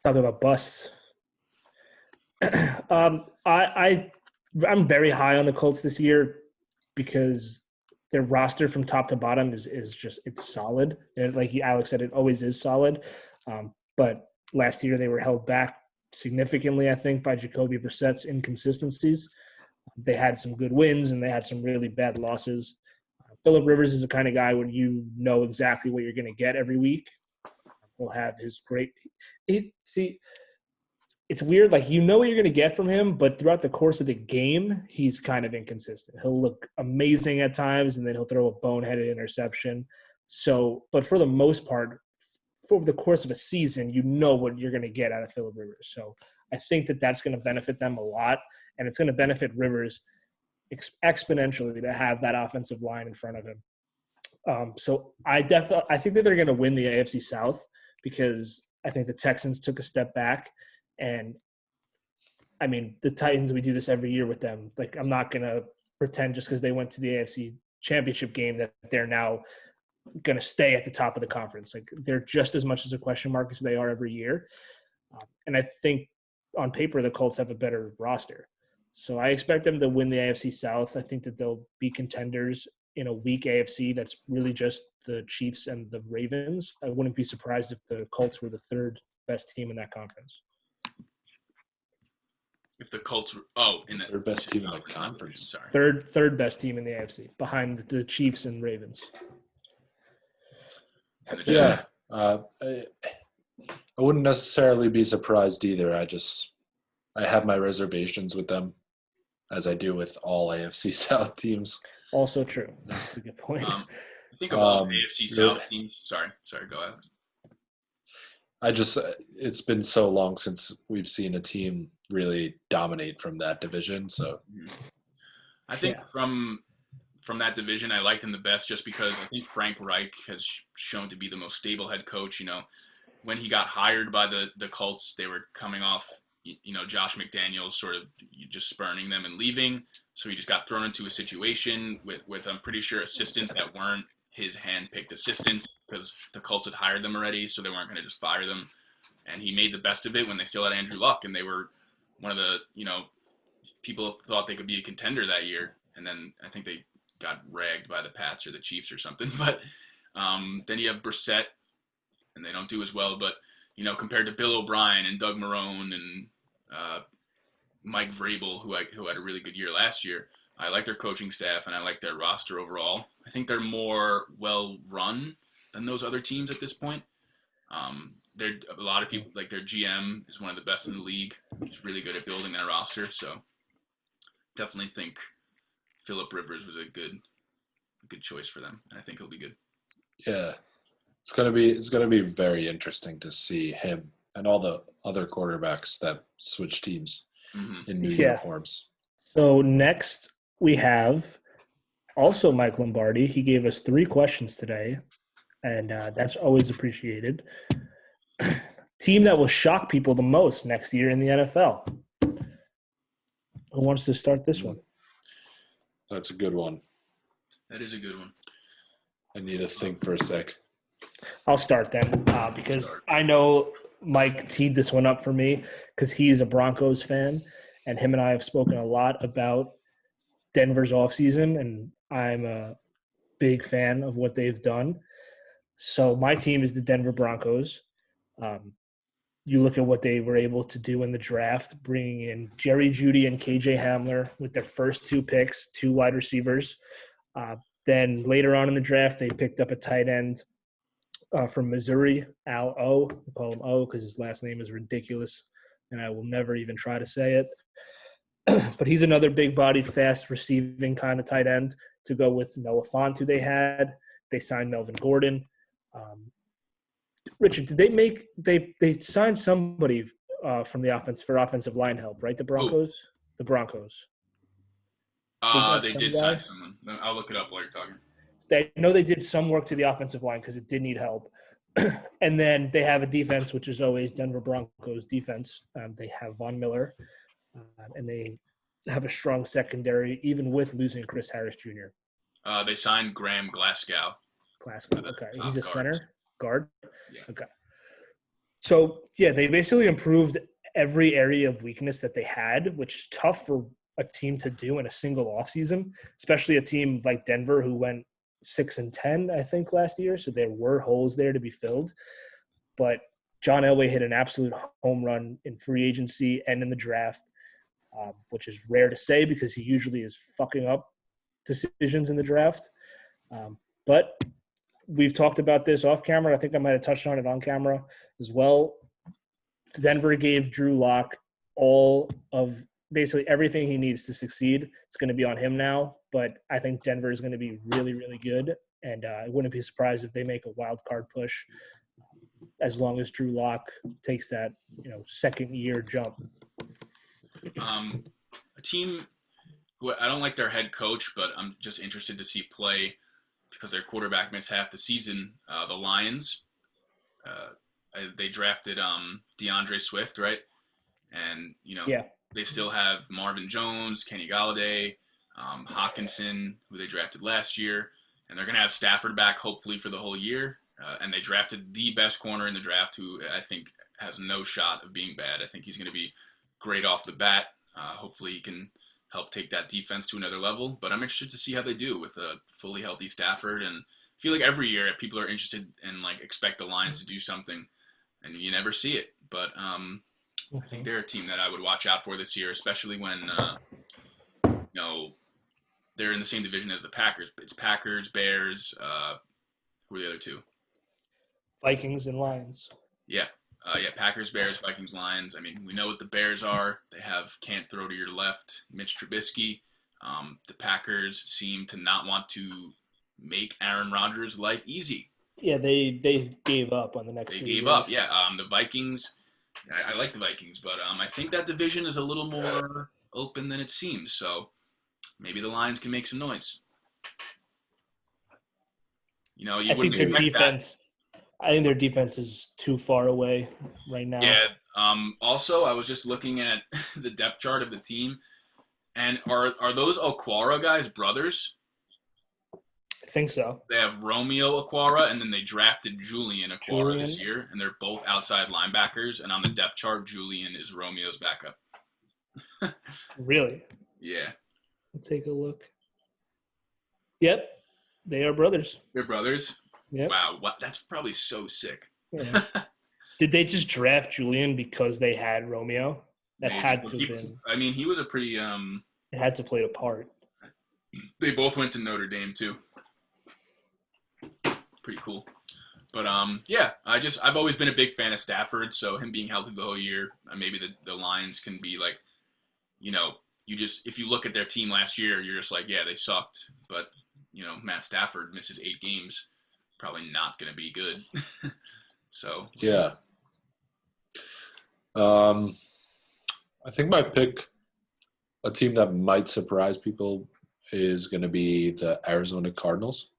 Talk about busts. I'm very high on the Colts this year because their roster from top to bottom is just, it's solid. And like Alex said, it always is solid. But last year they were held back significantly, I think, by Jacoby Brissett's inconsistencies. They had some good wins and they had some really bad losses. Phillip Rivers is the kind of guy where you know exactly what you're going to get every week. He'll have his great – it's weird. Like, you know what you're going to get from him, but throughout the course of the game, he's kind of inconsistent. He'll look amazing at times, and then he'll throw a boneheaded interception. So, but for the most part, over the course of a season, you know what you're going to get out of Phillip Rivers. So I think that that's going to benefit them a lot, and it's going to benefit Rivers exponentially to have that offensive line in front of him. So I think that they're going to win the AFC South because I think the Texans took a step back. And, I mean, the Titans, we do this every year with them. Like, I'm not going to pretend just because they went to the AFC Championship game that they're now going to stay at the top of the conference. Like they're just as much as a question mark as they are every year. And I think on paper, the Colts have a better roster. So I expect them to win the AFC South. I think that they'll be contenders in a weak AFC that's really just the Chiefs and the Ravens. I wouldn't be surprised if the Colts were the third best team in that conference. If the Colts were in the Third best team in the conference. Sorry. Third best team in the AFC behind the Chiefs and Ravens. And the Yeah. I wouldn't necessarily be surprised either. I have my reservations with them, as I do with all AFC South teams. Also true. That's a good point. I think of all AFC South teams. Sorry, go ahead. It's been so long since we've seen a team really dominate from that division. So I think from that division, I liked him the best just because I think Frank Reich has shown to be the most stable head coach. When he got hired by the Colts, they were coming off, Josh McDaniels sort of just spurning them and leaving. So he just got thrown into a situation with I'm pretty sure, assistants that weren't his hand-picked assistants because the Colts had hired them already, so they weren't going to just fire them. And he made the best of it when they still had Andrew Luck, and they were one of the, people thought they could be a contender that year. And then I think they got ragged by the Pats or the Chiefs or something. But then you have Brissett, and they don't do as well. But, compared to Bill O'Brien and Doug Marrone and Mike Vrabel, who had a really good year last year, I like their coaching staff, and I like their roster overall. I think they're more well-run than those other teams at this point. A lot of people, like their GM is one of the best in the league. He's really good at building that roster. So definitely think Phillip Rivers was a good choice for them. And I think he'll be good. yeah, it's gonna be very interesting to see him and all the other quarterbacks that switch teams in new uniforms. So next we have also Mike Lombardi. He gave us 3 questions today, and that's always appreciated. Team that will shock people the most next year in the NFL. Who wants to start this one? That's a good one. That is a good one. I need to think for a sec. I'll start then because I know Mike teed this one up for me because he's a Broncos fan, and him and I have spoken a lot about Denver's offseason, and I'm a big fan of what they've done. So my team is the Denver Broncos. You look at what they were able to do in the draft, bringing in Jerry Jeudy and KJ Hamler with their first 2 picks, 2 wide receivers. Then later on in the draft, they picked up a tight end from Missouri, Al O. We call him O because his last name is ridiculous, and I will never even try to say it. But he's another big-bodied, fast receiving kind of tight end to go with Noah Fant, who they had. They signed Melvin Gordon. Richard, did they signed somebody from the offense for offensive line help, right? The Broncos? Ooh. The Broncos. They did sign someone. I'll look it up while you're talking. I know they did some work to the offensive line because it did need help. And then they have a defense, which is always Denver Broncos defense. They have Von Miller, and they have a strong secondary, even with losing Chris Harris Jr. They signed Graham Glasgow. Okay. He's a center guard? Yeah. Okay. So, yeah, they basically improved every area of weakness that they had, which is tough for a team to do in a single offseason, especially a team like Denver who went 6-10, I think, last year. So there were holes there to be filled. But John Elway hit an absolute home run in free agency and in the draft, which is rare to say because he usually is fucking up decisions in the draft. But we've talked about this off camera. I think I might have touched on it on camera as well. Denver gave Drew Lock all of basically everything he needs to succeed. It's going to be on him now, but I think Denver is going to be really, really good. And I wouldn't be surprised if they make a wild card push as long as Drew Lock takes that, second year jump. A team who I don't like their head coach, but I'm just interested to see play because their quarterback missed half the season. The Lions, they drafted DeAndre Swift, right? And, they still have Marvin Jones, Kenny Galladay, Hawkinson, who they drafted last year. and they're going to have Stafford back hopefully for the whole year. And they drafted the best corner in the draft, who I think has no shot of being bad. I think he's going to be great off the bat. Hopefully he can help take that defense to another level. But I'm interested to see how they do with a fully healthy Stafford. And I feel like every year people are interested and like expect the Lions to do something, and you never see it. But I think they're a team that I would watch out for this year, especially when they're in the same division as the Packers. It's Packers, Bears. Who are the other two? Vikings and Lions. Yeah. Packers, Bears, Vikings, Lions. I mean, we know what the Bears are. They have can't throw to your left, Mitch Trubisky. The Packers seem to not want to make Aaron Rodgers' life easy. Yeah, they gave up on the next They few gave years. up, yeah. The Vikings, I like the Vikings, but I think that division is a little more open than it seems. So maybe the Lions can make some noise. You I think their defense. I think their defense is too far away right now. Yeah. Also, I was just looking at the depth chart of the team, and are those Okwara guys brothers? I think so. They have Romeo Okwara, and then they drafted Julian Okwara this year, and they're both outside linebackers. And on the depth chart, Julian is Romeo's backup. Really? Yeah. Let's take a look. Yep, they are brothers. They're brothers? Yep. Wow, that's probably so sick. Yeah. Did they just draft Julian because they had Romeo? That Maybe. had to have been. I mean, he was a pretty It had to play a part. They both went to Notre Dame too. Pretty cool. But I've always been a big fan of Stafford, so him being healthy the whole year, maybe the Lions can be like, if you look at their team last year, you're just like, yeah, they sucked, but Matt Stafford misses 8 games, probably not going to be good. So yeah. I think my pick, a team that might surprise people, is going to be the Arizona Cardinals.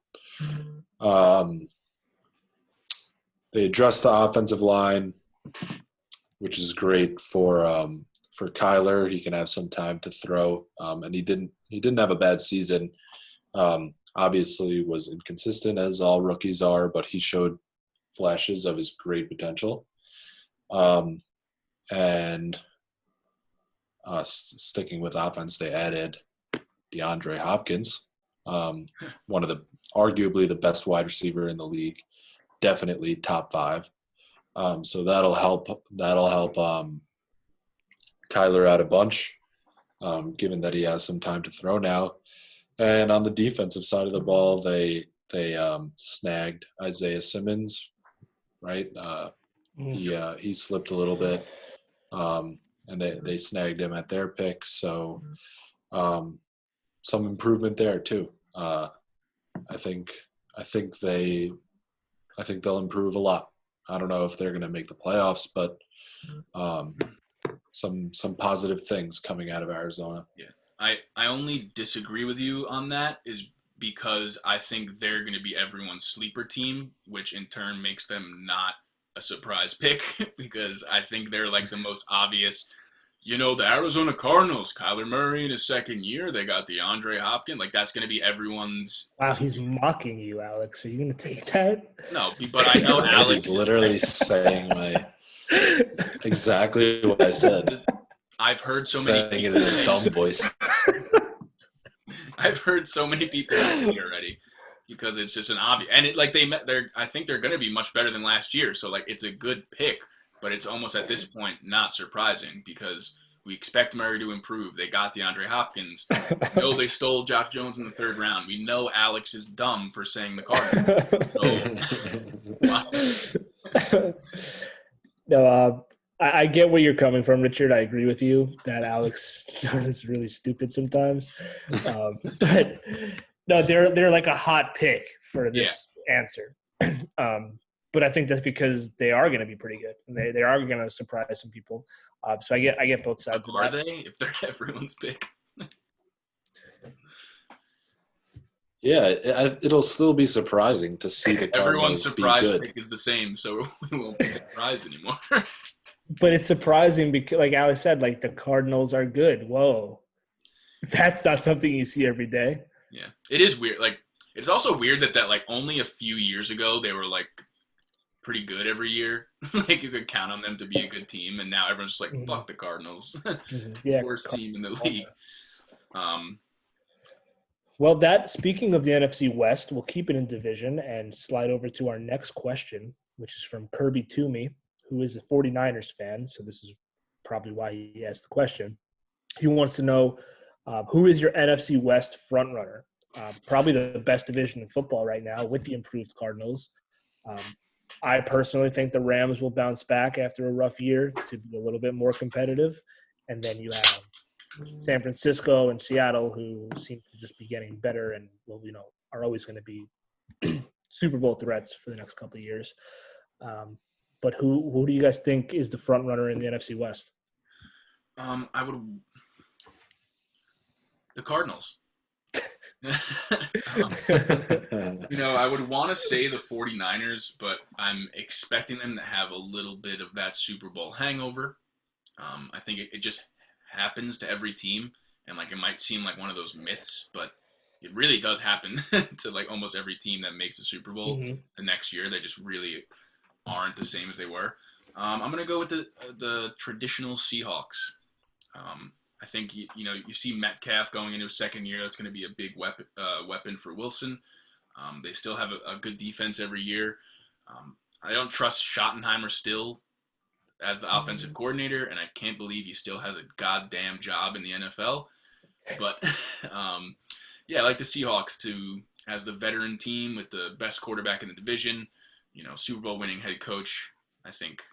They addressed the offensive line, which is great for Kyler. He can have some time to throw, and he didn't have a bad season. Obviously was inconsistent, as all rookies are, but he showed flashes of his great potential. And sticking with offense, they added DeAndre Hopkins, one of arguably the best wide receiver in the league, definitely top 5. So that'll help Kyler out a bunch, given that he has some time to throw now. And on the defensive side of the ball, they snagged Isaiah Simmons, right? He slipped a little bit, and they snagged him at their pick. So some improvement there too. I think they'll improve a lot. I don't know if they're going to make the playoffs, but some positive things coming out of Arizona. Yeah. I only disagree with you on that is because I think they're going to be everyone's sleeper team, which in turn makes them not a surprise pick because I think they're like the most obvious. The Arizona Cardinals, Kyler Murray in his second year, they got DeAndre Hopkins. Like, that's going to be everyone's. Wow, he's mocking you, Alex. Are you going to take that? No, but I know Alex. He's literally saying exactly what I said. I've heard so many saying it in a dumb voice. I've heard so many people say already because it's just an obvious. And I think they're going to be much better than last year. So, it's a good pick. But it's almost at this point not surprising because we expect Murray to improve. They got DeAndre Hopkins. We know they stole Josh Jones in the 3rd round. We know Alex is dumb for saying the Cardinals. No, I get where you're coming from, Richard. I agree with you that Alex is really stupid sometimes. But no, they're like a hot pick for this answer. But I think that's because they are going to be pretty good. They are going to surprise some people. So I get both sides of that. Are they? If they're everyone's pick. Yeah, it'll still be surprising to see the Cardinals Everyone's surprise be good. pick is the same, so we won't be surprised anymore. But it's surprising because, like Alex said, the Cardinals are good. Whoa. That's not something you see every day. Yeah. It is weird. It's also weird that like only a few years ago they were like pretty good every year. Like you could count on them to be a good team, and now everyone's just like, Mhm. fuck the Cardinals, Yeah. worst team in the league. Um, Well, speaking of the NFC West, we'll keep it in division and slide over to our next question, which is from Kirby Toomey, who is a 49ers fan. So this is probably why he asked the question. He wants to know who is your NFC West frontrunner? Probably the best division in football right now with the improved Cardinals. I personally think the Rams will bounce back after a rough year to be a little bit more competitive. And then you have San Francisco and Seattle, who seem to just be getting better and are always going to be Super Bowl threats for the next couple of years. But who do you guys think is the front runner in the NFC West? I would the Cardinals. I would want to say the 49ers, but I'm expecting them to have a little bit of that Super Bowl hangover. I think it just happens to every team, and like it might seem like one of those myths, but it really does happen to like almost every team that makes a Super Bowl the next year. They just really aren't the same as they were. I'm gonna go with the traditional Seahawks. I think you see Metcalf going into his second year. That's going to be a big weapon for Wilson. They still have a good defense every year. I don't trust Schottenheimer still as the offensive coordinator, and I can't believe he still has a goddamn job in the NFL. But I like the Seahawks as the veteran team with the best quarterback in the division. Super Bowl winning head coach. I think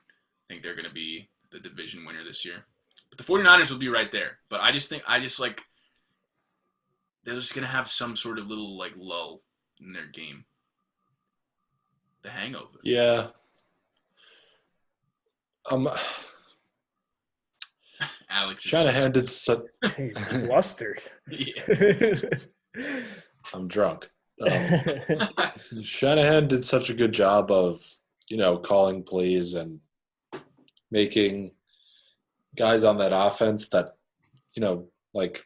they're going to be the division winner this year. But the 49ers will be right there. But I just like they're just going to have some sort of little like lull in their game. The hangover. Yeah. Alex Shanahan did such. He's flustered. Yeah. I'm drunk. Shanahan did such a good job of, calling plays and making guys on that offense that, like,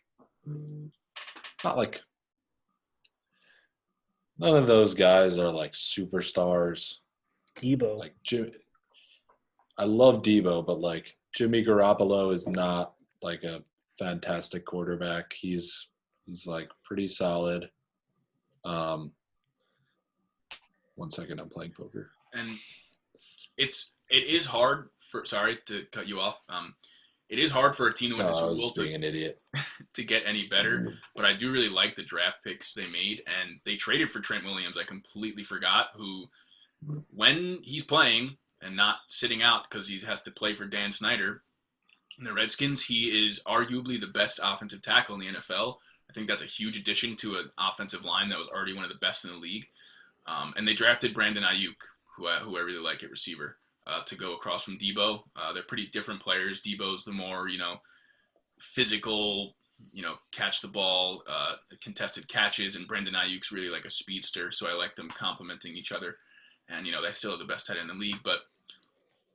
not like none of those guys are like superstars. Debo. Like I love Debo, but like Jimmy Garoppolo is not like a fantastic quarterback. He's like pretty solid. 1 second, I'm playing poker. And it is hard for. Sorry to cut you off. It is hard for a team to win the Super Bowl being an idiot to get any better. But I do really like the draft picks they made, and they traded for Trent Williams. I completely forgot who, when he's playing and not sitting out because he has to play for Dan Snyder in the Redskins, he is arguably the best offensive tackle in the NFL. I think that's a huge addition to an offensive line that was already one of the best in the league. And they drafted Brandon Ayuk, who I really like at receiver, to go across from Debo. They're pretty different players. Debo's the more, physical, catch the ball, contested catches, and Brandon Ayuk's really like a speedster. So I like them complementing each other. And, they still have the best tight end in the league. But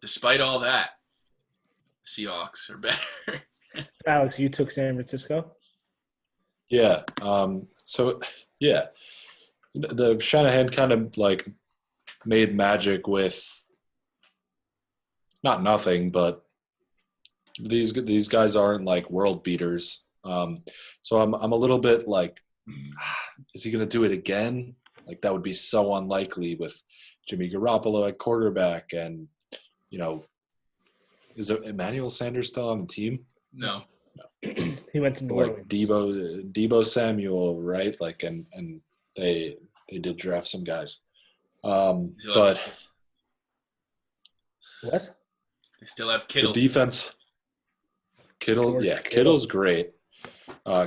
despite all that, Seahawks are better. Alex, you took San Francisco? Yeah. The Shanahan kind of like made magic with not nothing, but these guys aren't like world beaters. So I'm a little bit like, is he going to do it again? Like that would be so unlikely with Jimmy Garoppolo at quarterback, and is Emmanuel Sanders still on the team? No. He went to New Orleans. Debo Samuel, right? Like, and they did draft some guys. But what? They still have Kittle. The defense. Kittle. Kittle's great.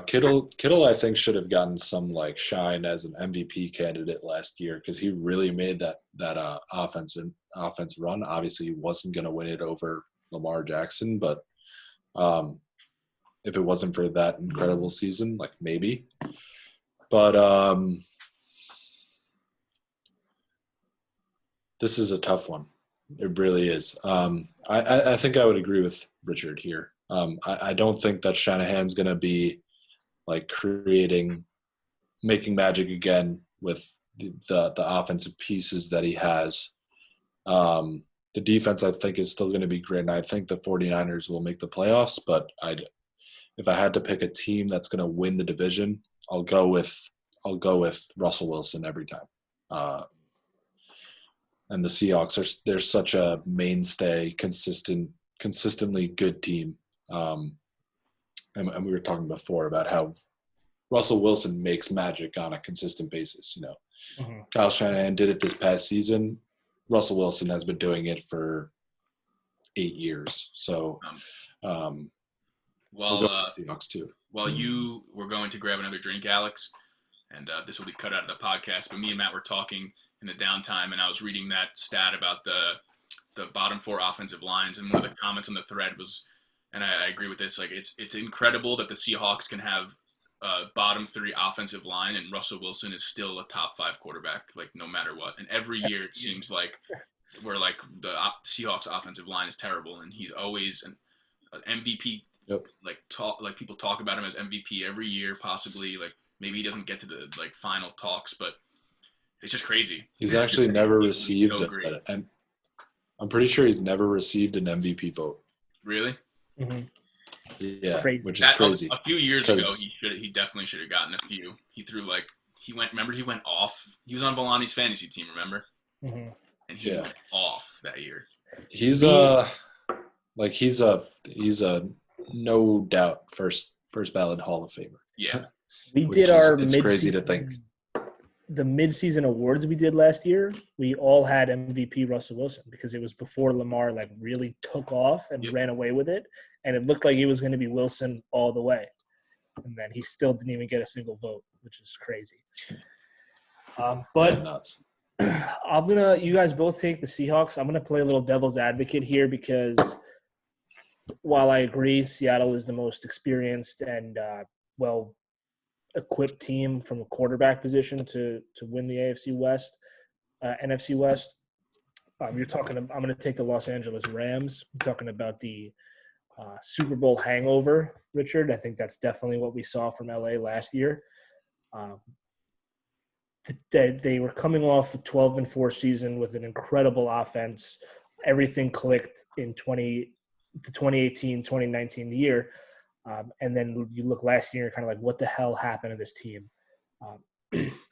Kittle, I think, should have gotten some like shine as an MVP candidate last year because he really made that offense run. Obviously, he wasn't going to win it over Lamar Jackson, but if it wasn't for that incredible season, like maybe. But this is a tough one. It really is. I think I would agree with Richard here. I don't think that Shanahan's going to be like making magic again with the offensive pieces that he has. The defense, I think, is still going to be great, and I think the 49ers will make the playoffs. But if I had to pick a team that's going to win the division, I'll go with Russell Wilson every time. And the Seahawks they're such a mainstay, consistently good team. And we were talking before about how Russell Wilson makes magic on a consistent basis. Kyle Shanahan did it this past season. Russell Wilson has been doing it for 8 years. So, Seahawks too. While you were going to grab another drink, Alex, and this will be cut out of the podcast, but me and Matt were talking in the downtime, and I was reading that stat about the bottom 4 offensive lines, and one of the comments on the thread was, and I agree with this, like it's incredible that the Seahawks can have bottom 3 offensive line, and Russell Wilson is still a top 5 quarterback, like no matter what. And every year it seems like we're like the Seahawks offensive line is terrible, and he's always an MVP. Yep. Like people talk about him as MVP every year, possibly. Like maybe he doesn't get to the like final talks, but it's just crazy. He's actually never received and I'm pretty sure he's never received an MVP vote. Really? Mm-hmm. Yeah, crazy. Which is crazy. A few years ago, he definitely should have gotten a few. He threw he went off. He was on Volani's fantasy team, remember? Mm-hmm. And he went off that year. He's a no doubt first ballot Hall of Famer. Yeah. It's crazy to think. The midseason awards we did last year, we all had MVP Russell Wilson because it was before Lamar really took off and ran away with it, and it looked like it was going to be Wilson all the way, and then he still didn't even get a single vote, which is crazy. But nuts. You guys both take the Seahawks. I'm gonna play a little devil's advocate here because while I agree Seattle is the most experienced and equipped team from a quarterback position to win the NFC West, NFC West. I'm going to take the Los Angeles Rams. I'm talking about the Super Bowl hangover, Richard. I think that's definitely what we saw from LA last year. They were coming off a 12-4 season with an incredible offense. Everything clicked in the 2018, 2019 year. And then you look last year, kind of like, what the hell happened to this team?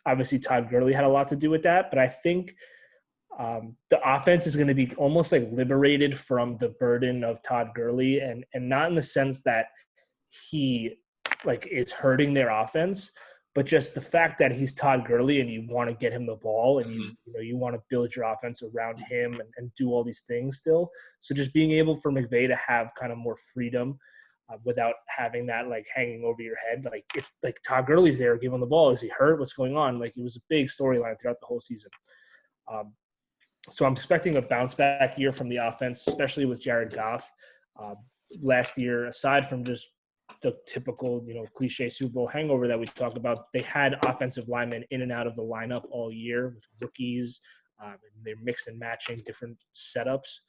Obviously, Todd Gurley had a lot to do with that, but I think the offense is going to be almost like liberated from the burden of Todd Gurley, and not in the sense that he is hurting their offense, but just the fact that he's Todd Gurley and you want to get him the ball and you want to build your offense around him and do all these things still. So just being able for McVay to have kind of more freedom. Without having that hanging over your head, it's like Todd Gurley's there, give him the ball. Is he hurt? What's going on? It was a big storyline throughout the whole season. So I'm expecting a bounce back year from the offense, especially with Jared Goff. Last year, aside from just the typical, cliche Super Bowl hangover that we talked about, they had offensive linemen in and out of the lineup all year with rookies. They're mix and matching different setups.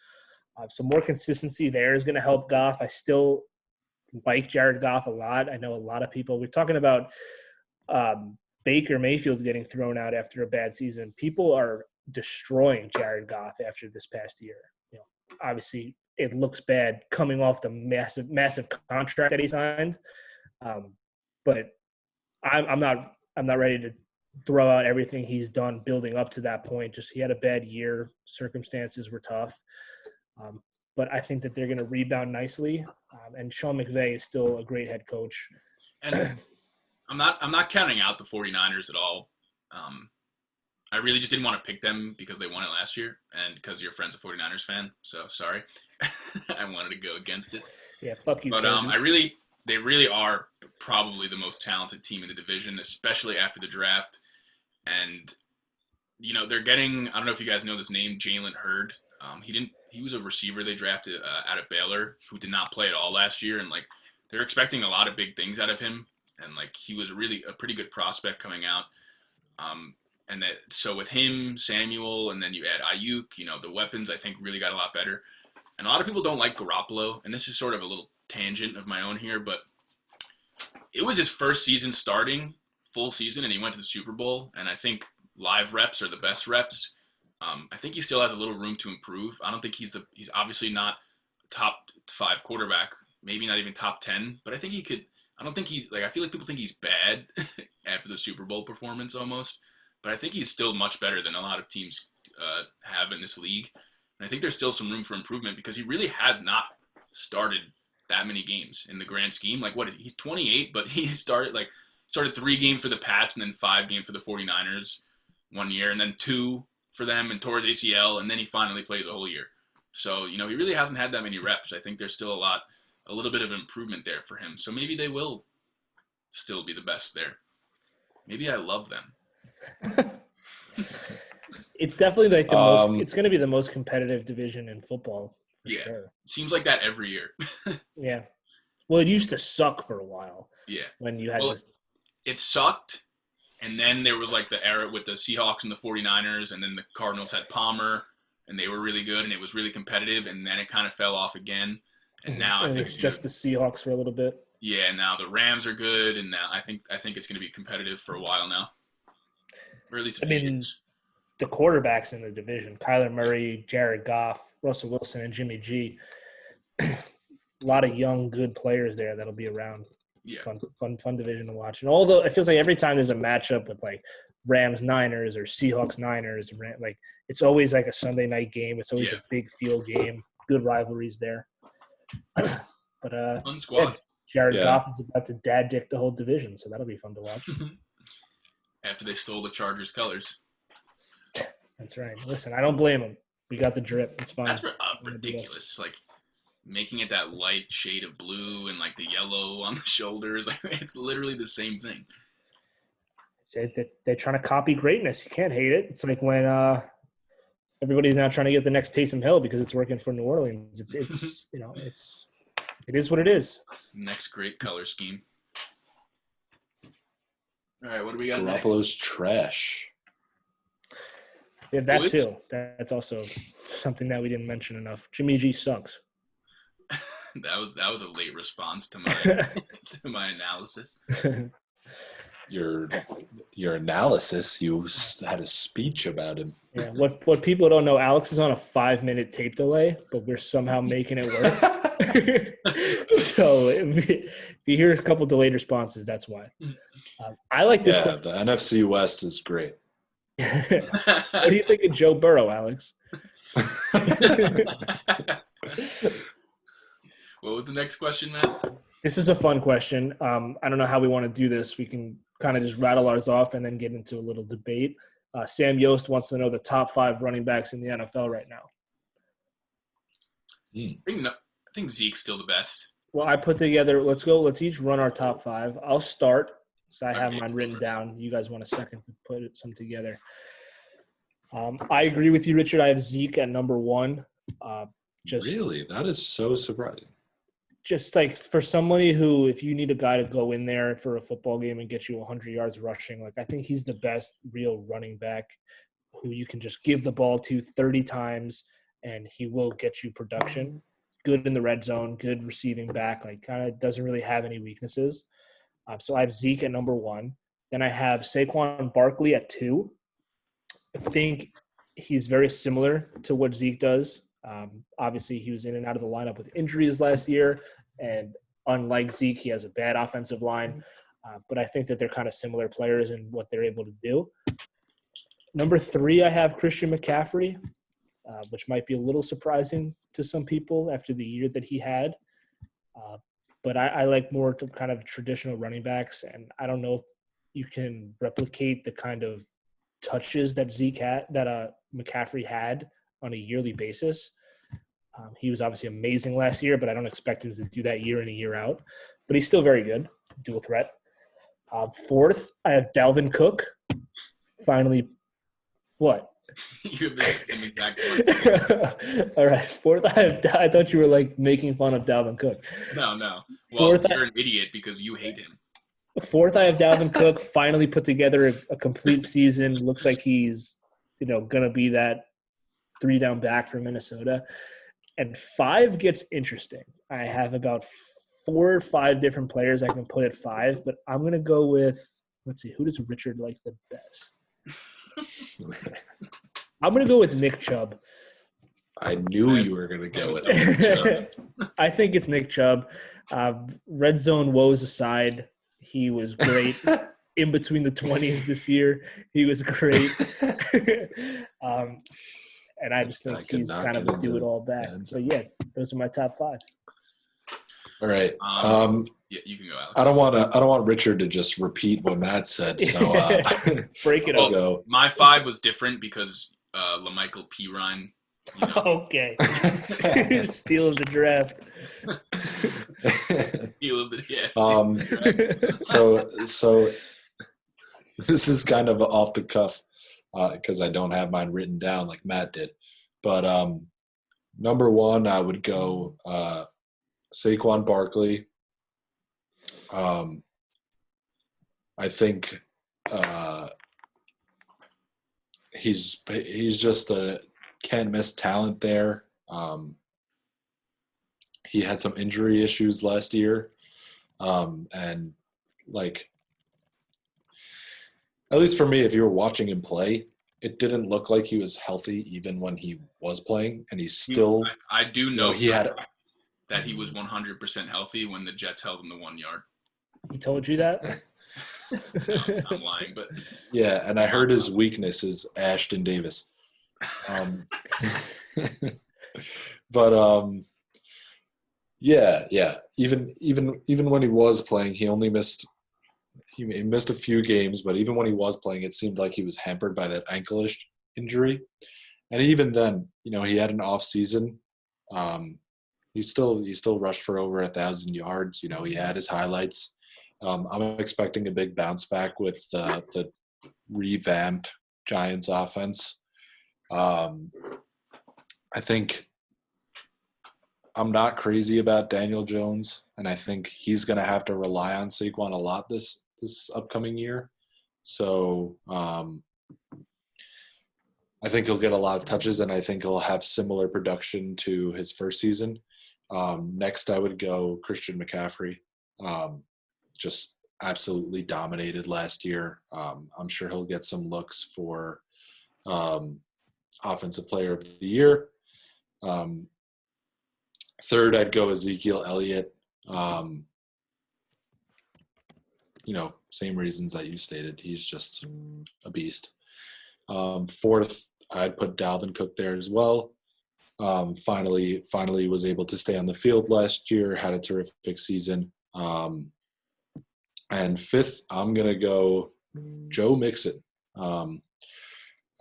So more consistency there is going to help Goff. I still like Jared Goff a lot. I know a lot of people – we're talking about Baker Mayfield getting thrown out after a bad season. People are destroying Jared Goff after this past year. Obviously, it looks bad coming off the massive contract that he signed. But I'm not ready to throw out everything he's done building up to that point. Just he had a bad year. Circumstances were tough. But I think that they're going to rebound nicely. And Sean McVay is still a great head coach. And I'm not counting out the 49ers at all. I really just didn't want to pick them because they won it last year and because your friend's a 49ers fan. So sorry. I wanted to go against it. Yeah, fuck you. But they really are probably the most talented team in the division, especially after the draft. And they're getting, I don't know if you guys know this name, Jalen Hurd. He was a receiver they drafted out of Baylor who did not play at all last year, and they're expecting a lot of big things out of him, and he was really a pretty good prospect coming out. So with him, Samuel, and then you add Ayuk, the weapons I think really got a lot better. And a lot of people don't like Garoppolo, and this is sort of a little tangent of my own here, but it was his first season starting full season and he went to the Super Bowl, and I think live reps are the best reps. I think he still has a little room to improve. I don't think he's obviously not top 5 quarterback, maybe not even top 10, but I think he could. I don't think he's like, I feel like people think he's bad after the Super Bowl performance almost, but I think he's still much better than a lot of teams have in this league. And I think there's still some room for improvement because he really has not started that many games in the grand scheme. Like, he's 28, but he started 3 games for the Pats and then 5 games for the 49ers one year, and then 2 for them and tore his ACL, and then he finally plays a whole year. So, he really hasn't had that many reps. I think there's still a little bit of improvement there for him. So maybe they will still be the best there. Maybe I love them. It's definitely like the most. It's going to be the most competitive division in football. For sure. Seems like that every year. Yeah. Well, it used to suck for a while. Yeah. When you had this. It sucked, and then there was like the era with the Seahawks and the 49ers, and then the Cardinals had Palmer, and they were really good, and it was really competitive, and then it kind of fell off again. And now I think it's just the Seahawks for a little bit. Yeah, now the Rams are good, and now I think it's going to be competitive for a while now, or at least a few years. The quarterbacks in the division: Kyler Murray, Jared Goff, Russell Wilson, and Jimmy G. A lot of young, good players there that'll be around. Yeah. Fun division to watch. And although it feels like every time there's a matchup with like Rams Niners or Seahawks Niners, like it's always like a Sunday night game. It's always a big field game. Good rivalries there. But fun squad. Jared Goff is about to dad dick the whole division, so that'll be fun to watch. After they stole the Chargers colors. That's right. Listen, I don't blame them. We got the drip. It's fine. That's ridiculous. It's like making it that light shade of blue and like the yellow on the shoulders. It's literally the same thing. They're trying to copy greatness. You can't hate it. It's like when everybody's now trying to get the next Taysom Hill because it's working for New Orleans. It's it is what it is. Next great color scheme. All right, what do we got Garoppolo's next? trash. Yeah, that too. That's also something that we didn't mention enough. Jimmy G sucks. That was a late response to my to my analysis. Your analysis. You had a speech about him. Yeah. What people don't know, Alex is on a 5-minute tape delay, but we're somehow making it work. So if you hear a couple delayed responses, that's why. I like this. Yeah, the NFC West is great. What do you think of Joe Burrow, Alex? What was the next question, Matt? This is a fun question. I don't know how we want to do this. We can kind of just rattle ours off and then get into a little debate. Sam Yost wants to know the top 5 running backs in the NFL right now. I think Zeke's still the best. Well, I put together – let's each run our top 5. I'll start. So I have mine written down. You guys want a second to put some together. I agree with you, Richard. I have Zeke at number 1. Really? That is so surprising. Just like for somebody who, if you need a guy to go in there for a football game and get you 100 yards rushing, like I think he's the best real running back who you can just give the ball to 30 times and he will get you production. Good in the red zone, good receiving back, like kind of doesn't really have any weaknesses. So I have Zeke at number 1. Then I have Saquon Barkley at 2. I think he's very similar to what Zeke does. Obviously, he was in and out of the lineup with injuries last year, and unlike Zeke, he has a bad offensive line. But I think that they're kind of similar players in what they're able to do. Number 3, I have Christian McCaffrey, which might be a little surprising to some people after the year that he had. But I like more to kind of traditional running backs, and I don't know if you can replicate the kind of touches that McCaffrey had on a yearly basis. He was obviously amazing last year, but I don't expect him to do that year in and year out. But he's still very good, dual threat. 4th, I have Dalvin Cook. Finally, what? You have the same exact one. All right. 4th, I thought you were like making fun of Dalvin Cook. No. Well, you're an idiot because you hate him. 4th, I have Dalvin Cook. Finally put together a complete season. Looks like he's, gonna be that 3-down back for Minnesota. And 5 gets interesting. I have about 4 or 5 different players I can put at 5, but I'm gonna go with Let's see. Who does Richard like the best? I'm going to go with Nick Chubb. I knew you were going to go with Nick Chubb. I think it's Nick Chubb. Red zone woes aside, he was great. In between the 20s this year, he was great. And I just think he's kind of a do-it-all back. So, yeah, those are my top 5. All right. Yeah, you can go, Alex. I don't want Richard to just repeat what Matt said. So break it up. Go. My 5 was different because LaMichael Pirine. You know. Okay. Steal of the draft. Steal of the So this is kind of off the cuff because I don't have mine written down like Matt did. But number 1, I would go Saquon Barkley. I think he's just a can't miss talent there. He had some injury issues last year, and like at least for me, if you were watching him play, it didn't look like he was healthy even when he was playing, and he's still. I do know he had that he was 100% healthy when the Jets held him to 1 yard. He told you that? No, I'm lying, but yeah, and I heard his weakness is Ashton Davis. But yeah. Even when he was playing, he only missed. He missed a few games, but even when he was playing, it seemed like he was hampered by that ankle-ish injury. And even then, he had an off season. He still rushed for over 1,000 yards. He had his highlights. I'm expecting a big bounce back with the revamped Giants offense. I think I'm not crazy about Daniel Jones, and I think he's going to have to rely on Saquon a lot this upcoming year. So I think he'll get a lot of touches, and I think he'll have similar production to his first season. Next, I would go Christian McCaffrey. Just absolutely dominated last year. I'm sure he'll get some looks for Offensive Player of the Year. Third, I'd go Ezekiel Elliott. Same reasons that you stated. He's just a beast. Fourth, I'd put Dalvin Cook there as well. Finally was able to stay on the field last year, had a terrific season. And fifth, I'm going to go Joe Mixon. I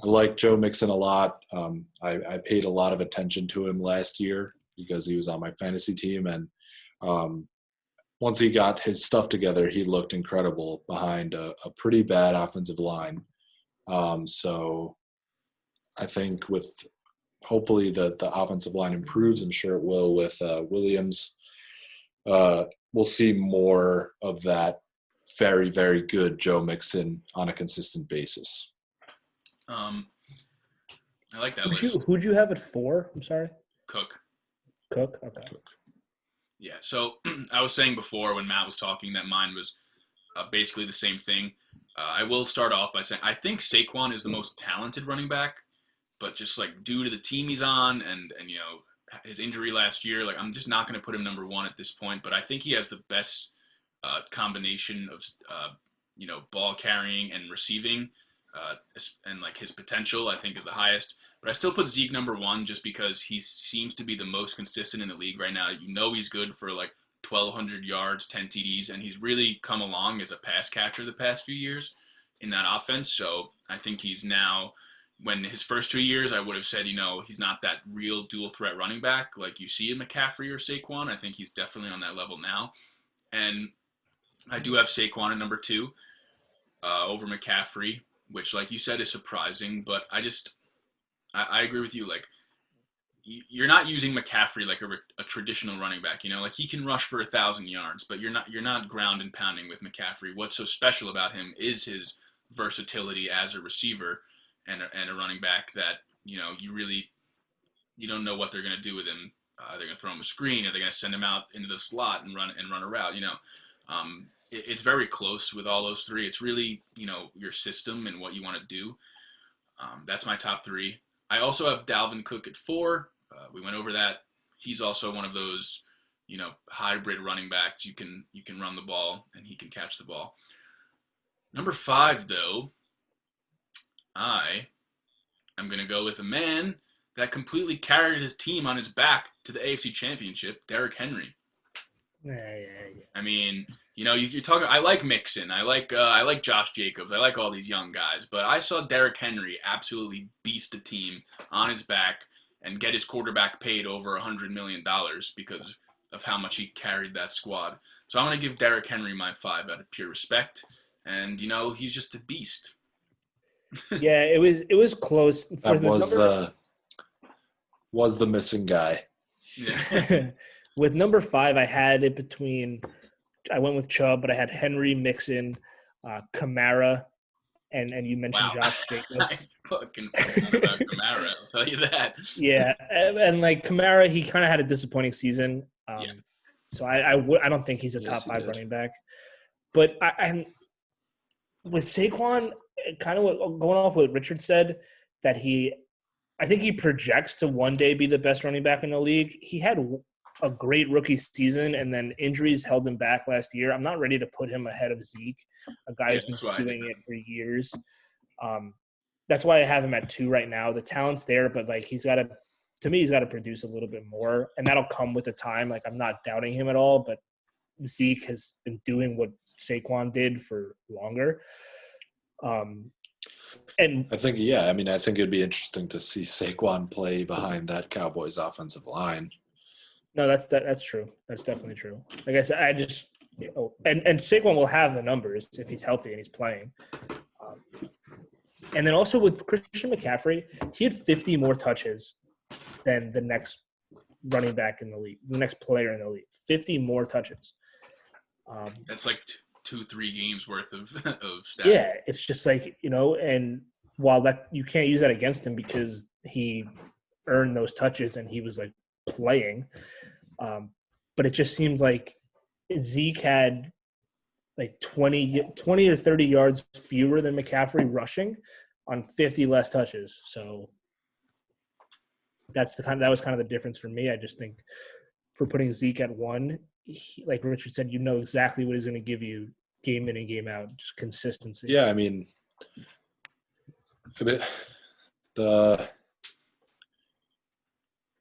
like Joe Mixon a lot. I paid a lot of attention to him last year because he was on my fantasy team. And once he got his stuff together, he looked incredible behind a pretty bad offensive line. So I think with hopefully the offensive line improves, I'm sure it will with Williams. We'll see more of that very, very good Joe Mixon on a consistent basis. I like that list. Who'd you have at 4? I'm sorry. Cook. Okay. Cook. Yeah. So I was saying before when Matt was talking that mine was basically the same thing. I will start off by saying I think Saquon is the most talented running back, but just like due to the team he's on and his injury last year, like I'm just not going to put him number 1 at this point. But I think he has the best combination of ball carrying and receiving. And like his potential, I think, is the highest. But I still put Zeke number 1 just because he seems to be the most consistent in the league right now. He's good for like 1,200 yards, 10 TDs, and he's really come along as a pass catcher the past few years in that offense. So I think he's now, when his first 2 years, I would have said, he's not that real dual threat running back like you see in McCaffrey or Saquon. I think he's definitely on that level now. And I do have Saquon at number 2 over McCaffrey, which, like you said, is surprising. But I agree with you. Like, you're not using McCaffrey like a traditional running back. Like he can rush for 1,000 yards, but you're not ground and pounding with McCaffrey. What's so special about him is his versatility as a receiver and a running back that you don't know what they're going to do with him. They're going to throw him a screen, or they're going to send him out into the slot and run a route. It's very close with all those three. It's really, your system and what you want to do. That's my top three. I also have Dalvin Cook at 4. We went over that. He's also one of those, hybrid running backs. You can run the ball and he can catch the ball. Number 5, though, I am going to go with a man that completely carried his team on his back to the AFC Championship, Derrick Henry. Yeah. I mean, you're talking. I like Mixon. I like Josh Jacobs. I like all these young guys. But I saw Derrick Henry absolutely beast a team on his back and get his quarterback paid over $100 million because of how much he carried that squad. So I'm going to give Derrick Henry my 5 out of pure respect. And he's just a beast. Yeah, it was close. That was the missing guy. Yeah. With number 5, I had it between. I went with Chubb, but I had Henry, Mixon, Kamara, and you mentioned Wow. Josh Jacobs. I fucking forgot about Kamara. I'll tell you that. Yeah, and like Kamara, he kind of had a disappointing season. Yeah. So I don't think he's a top 5 running back. But I'm with Saquon, kind of going off what Richard said, that I think he projects to one day be the best running back in the league. He had a great rookie season, and then injuries held him back last year. I'm not ready to put him ahead of Zeke, a guy who's been doing it for years. That's why I have him at 2 right now. The talent's there, but like he's got to produce a little bit more, and that'll come with the time. Like I'm not doubting him at all, but Zeke has been doing what Saquon did for longer. And I think it'd be interesting to see Saquon play behind that Cowboys offensive line. No, that's true. That's definitely true. Like I said, and Saquon will have the numbers if he's healthy and he's playing. And then also with Christian McCaffrey, he had 50 more touches than the next running back in the league, the next player in the league. 50 more touches. That's like 2-3 games worth of stats. Yeah, it's just like, and while that you can't use that against him because he earned those touches and he was like playing. But it just seemed like Zeke had like 20 or 30 yards fewer than McCaffrey rushing on 50 less touches. So that was kind of the difference for me. I just think for putting Zeke at 1, like Richard said, exactly what he's going to give you game in and game out, just consistency. Yeah, I mean, the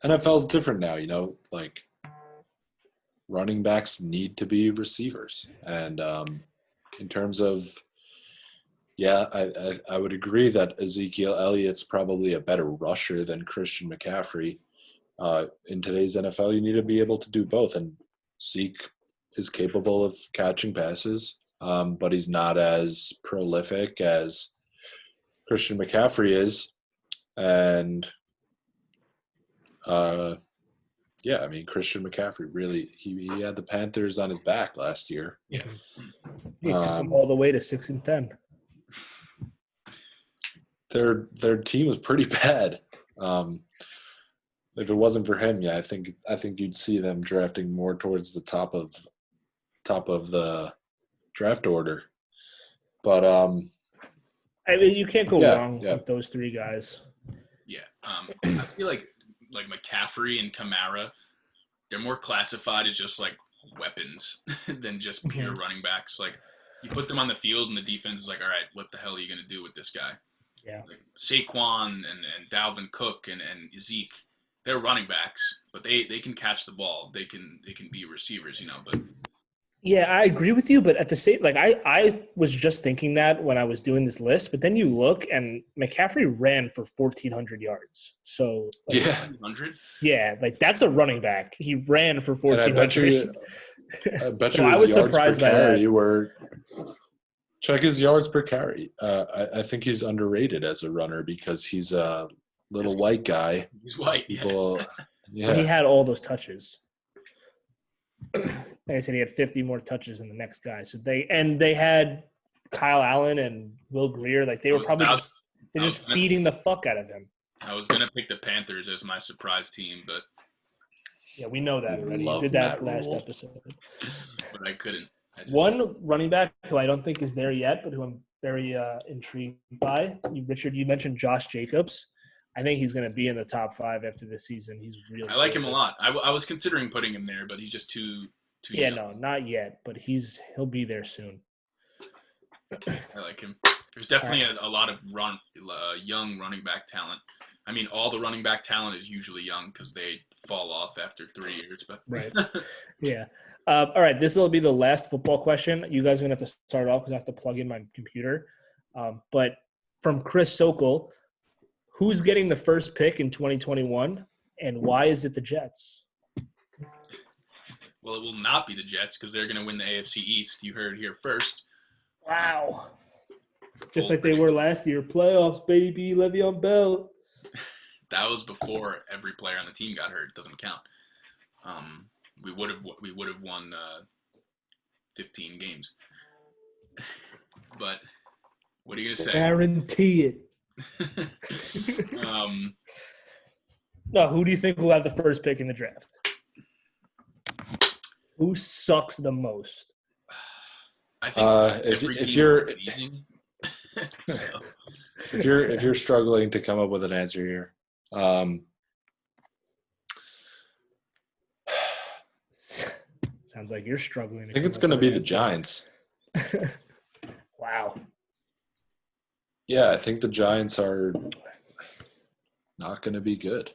NFL is different now, like running backs need to be receivers. And in terms of, I would agree that Ezekiel Elliott's probably a better rusher than Christian McCaffrey. In today's NFL, you need to be able to do both. And Zeke is capable of catching passes, but he's not as prolific as Christian McCaffrey is. And Christian McCaffrey really he had the Panthers on his back last year. Yeah. He took them all the way to 6-10. Their team was pretty bad. If it wasn't for him, I think you'd see them drafting more towards the top of the draft order. But I mean, you can't go wrong with those 3 guys. Yeah. I feel like McCaffrey and Kamara, they're more classified as just like weapons than just pure running backs. Like you put them on the field and the defense is like, all right, what the hell are you going to do with this guy? Yeah. Like Saquon and Dalvin Cook and Zeke, they're running backs, but they can catch the ball. They can be receivers, but yeah, I agree with you, but at the same, like I was just thinking that when I was doing this list, but then you look and McCaffrey ran for 1,400 yards. So like, 1,400? Yeah, like that's a running back. He ran for 1,400. I bet so you I was surprised by that. Check his yards per carry. I think he's underrated as a runner because he's a little white guy. He's white, yeah. But he had all those touches. Like I said, he had 50 more touches than the next guy. So they had Kyle Allen and Will Grier. Like they were probably just feeding the fuck out of him. I was gonna pick the Panthers as my surprise team, but yeah, we know that already. You did that last episode, but I couldn't. One running back who I don't think is there yet, but who I'm very intrigued by, Richard, you mentioned Josh Jacobs. I think he's going to be in the top 5 after this season. He's really I like good. him a lot. I was considering putting him there, but he's just too Yeah, young. no, not yet, but he'll be there soon. I like him. There's definitely a lot of young running back talent. I mean, all the running back talent is usually young because they fall off after 3 years. But Right. Yeah. All right. This will be the last football question. You guys are going to have to start off because I have to plug in my computer. But from Chris Sokol, who's getting the first pick in 2021, and why is it the Jets? Well, it will not be the Jets because they're going to win the AFC East. You heard it here first. Wow. Just like they were last year. Playoffs, baby. Le'Veon Bell. That was before every player on the team got hurt. It doesn't count. We would have won 15 games. But what are you gonna say? Guarantee it. No, who do you think will have the first pick in the draft? Who sucks the most? I think if you're if you're struggling to come up with an answer here, sounds like you're struggling. I think it's going to be the Giants. Wow. Yeah, I think the Giants are not going to be good.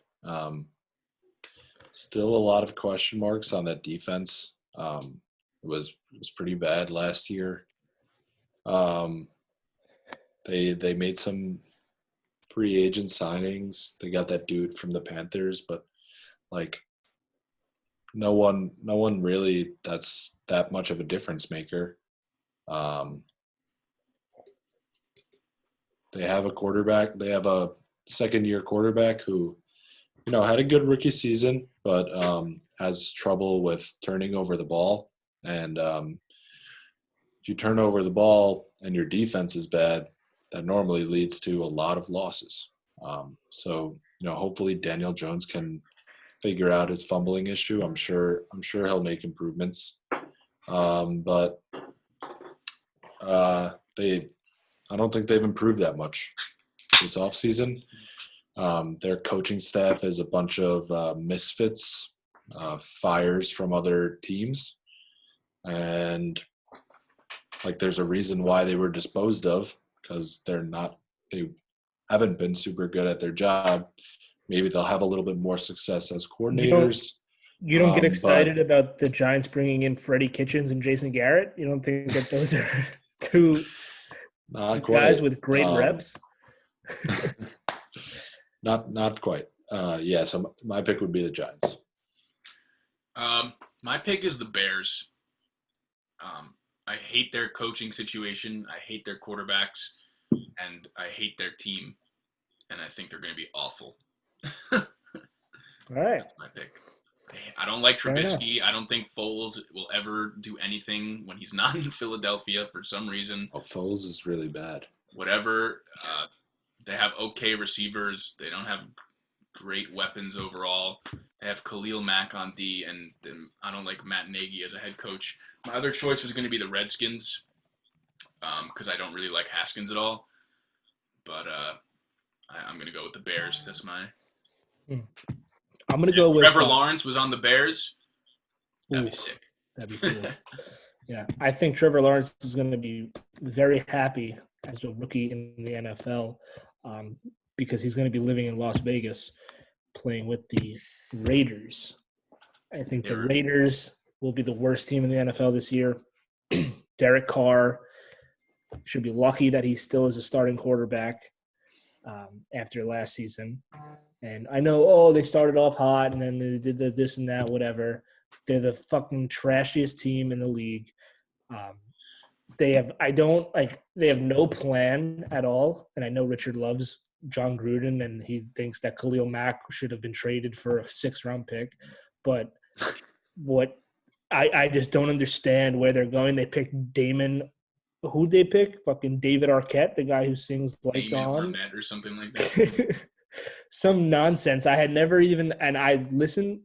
Still a lot of question marks on that defense. It was pretty bad last year. They made some free agent signings. They got that dude from the Panthers, but like no one really that's that much of a difference maker. They have a quarterback. They have a second-year quarterback who, had a good rookie season, but has trouble with turning over the ball. And if you turn over the ball and your defense is bad, that normally leads to a lot of losses. So hopefully Daniel Jones can figure out his fumbling issue. I'm sure he'll make improvements. But I don't think they've improved that much this offseason. Their coaching staff is a bunch of misfits, fires from other teams. And there's a reason why they were disposed of, because they haven't been super good at their job. Maybe they'll have a little bit more success as coordinators. You don't get excited about the Giants bringing in Freddie Kitchens and Jason Garrett? You don't think that those are two guys with great reps? Not quite. So my pick would be the Giants. My pick is the Bears. I hate their coaching situation. I hate their quarterbacks, and I hate their team. And I think they're going to be awful. All right. That's my pick. I don't like Trubisky. I don't think Foles will ever do anything when he's not in Philadelphia for some reason. Oh, Foles is really bad. Whatever. They have okay receivers. They don't have great weapons overall. They have Khalil Mack on D, and I don't like Matt Nagy as a head coach. My other choice was going to be the Redskins because I don't really like Haskins at all. But I'm going to go with the Bears. That's my... I'm going to go with... Trevor Lawrence was on the Bears. That'd be sick. That'd be cool. Yeah, I think Trevor Lawrence is going to be very happy as a rookie in the NFL because he's going to be living in Las Vegas playing with the Raiders. I think the Raiders will be the worst team in the NFL this year. Derek Carr should be lucky that he still is a starting quarterback after last season. And I know, they started off hot and then they did this and that, whatever. They're the fucking trashiest team in the league. They have no plan at all. And I know Richard loves John Gruden and he thinks that Khalil Mack should have been traded for a 6th-round pick. But I just don't understand where they're going. They picked Damon. Who'd they pick? Fucking David Arquette, the guy who sings Lights Damon On. Arnett or something like that. Some nonsense. I had never even – and I listened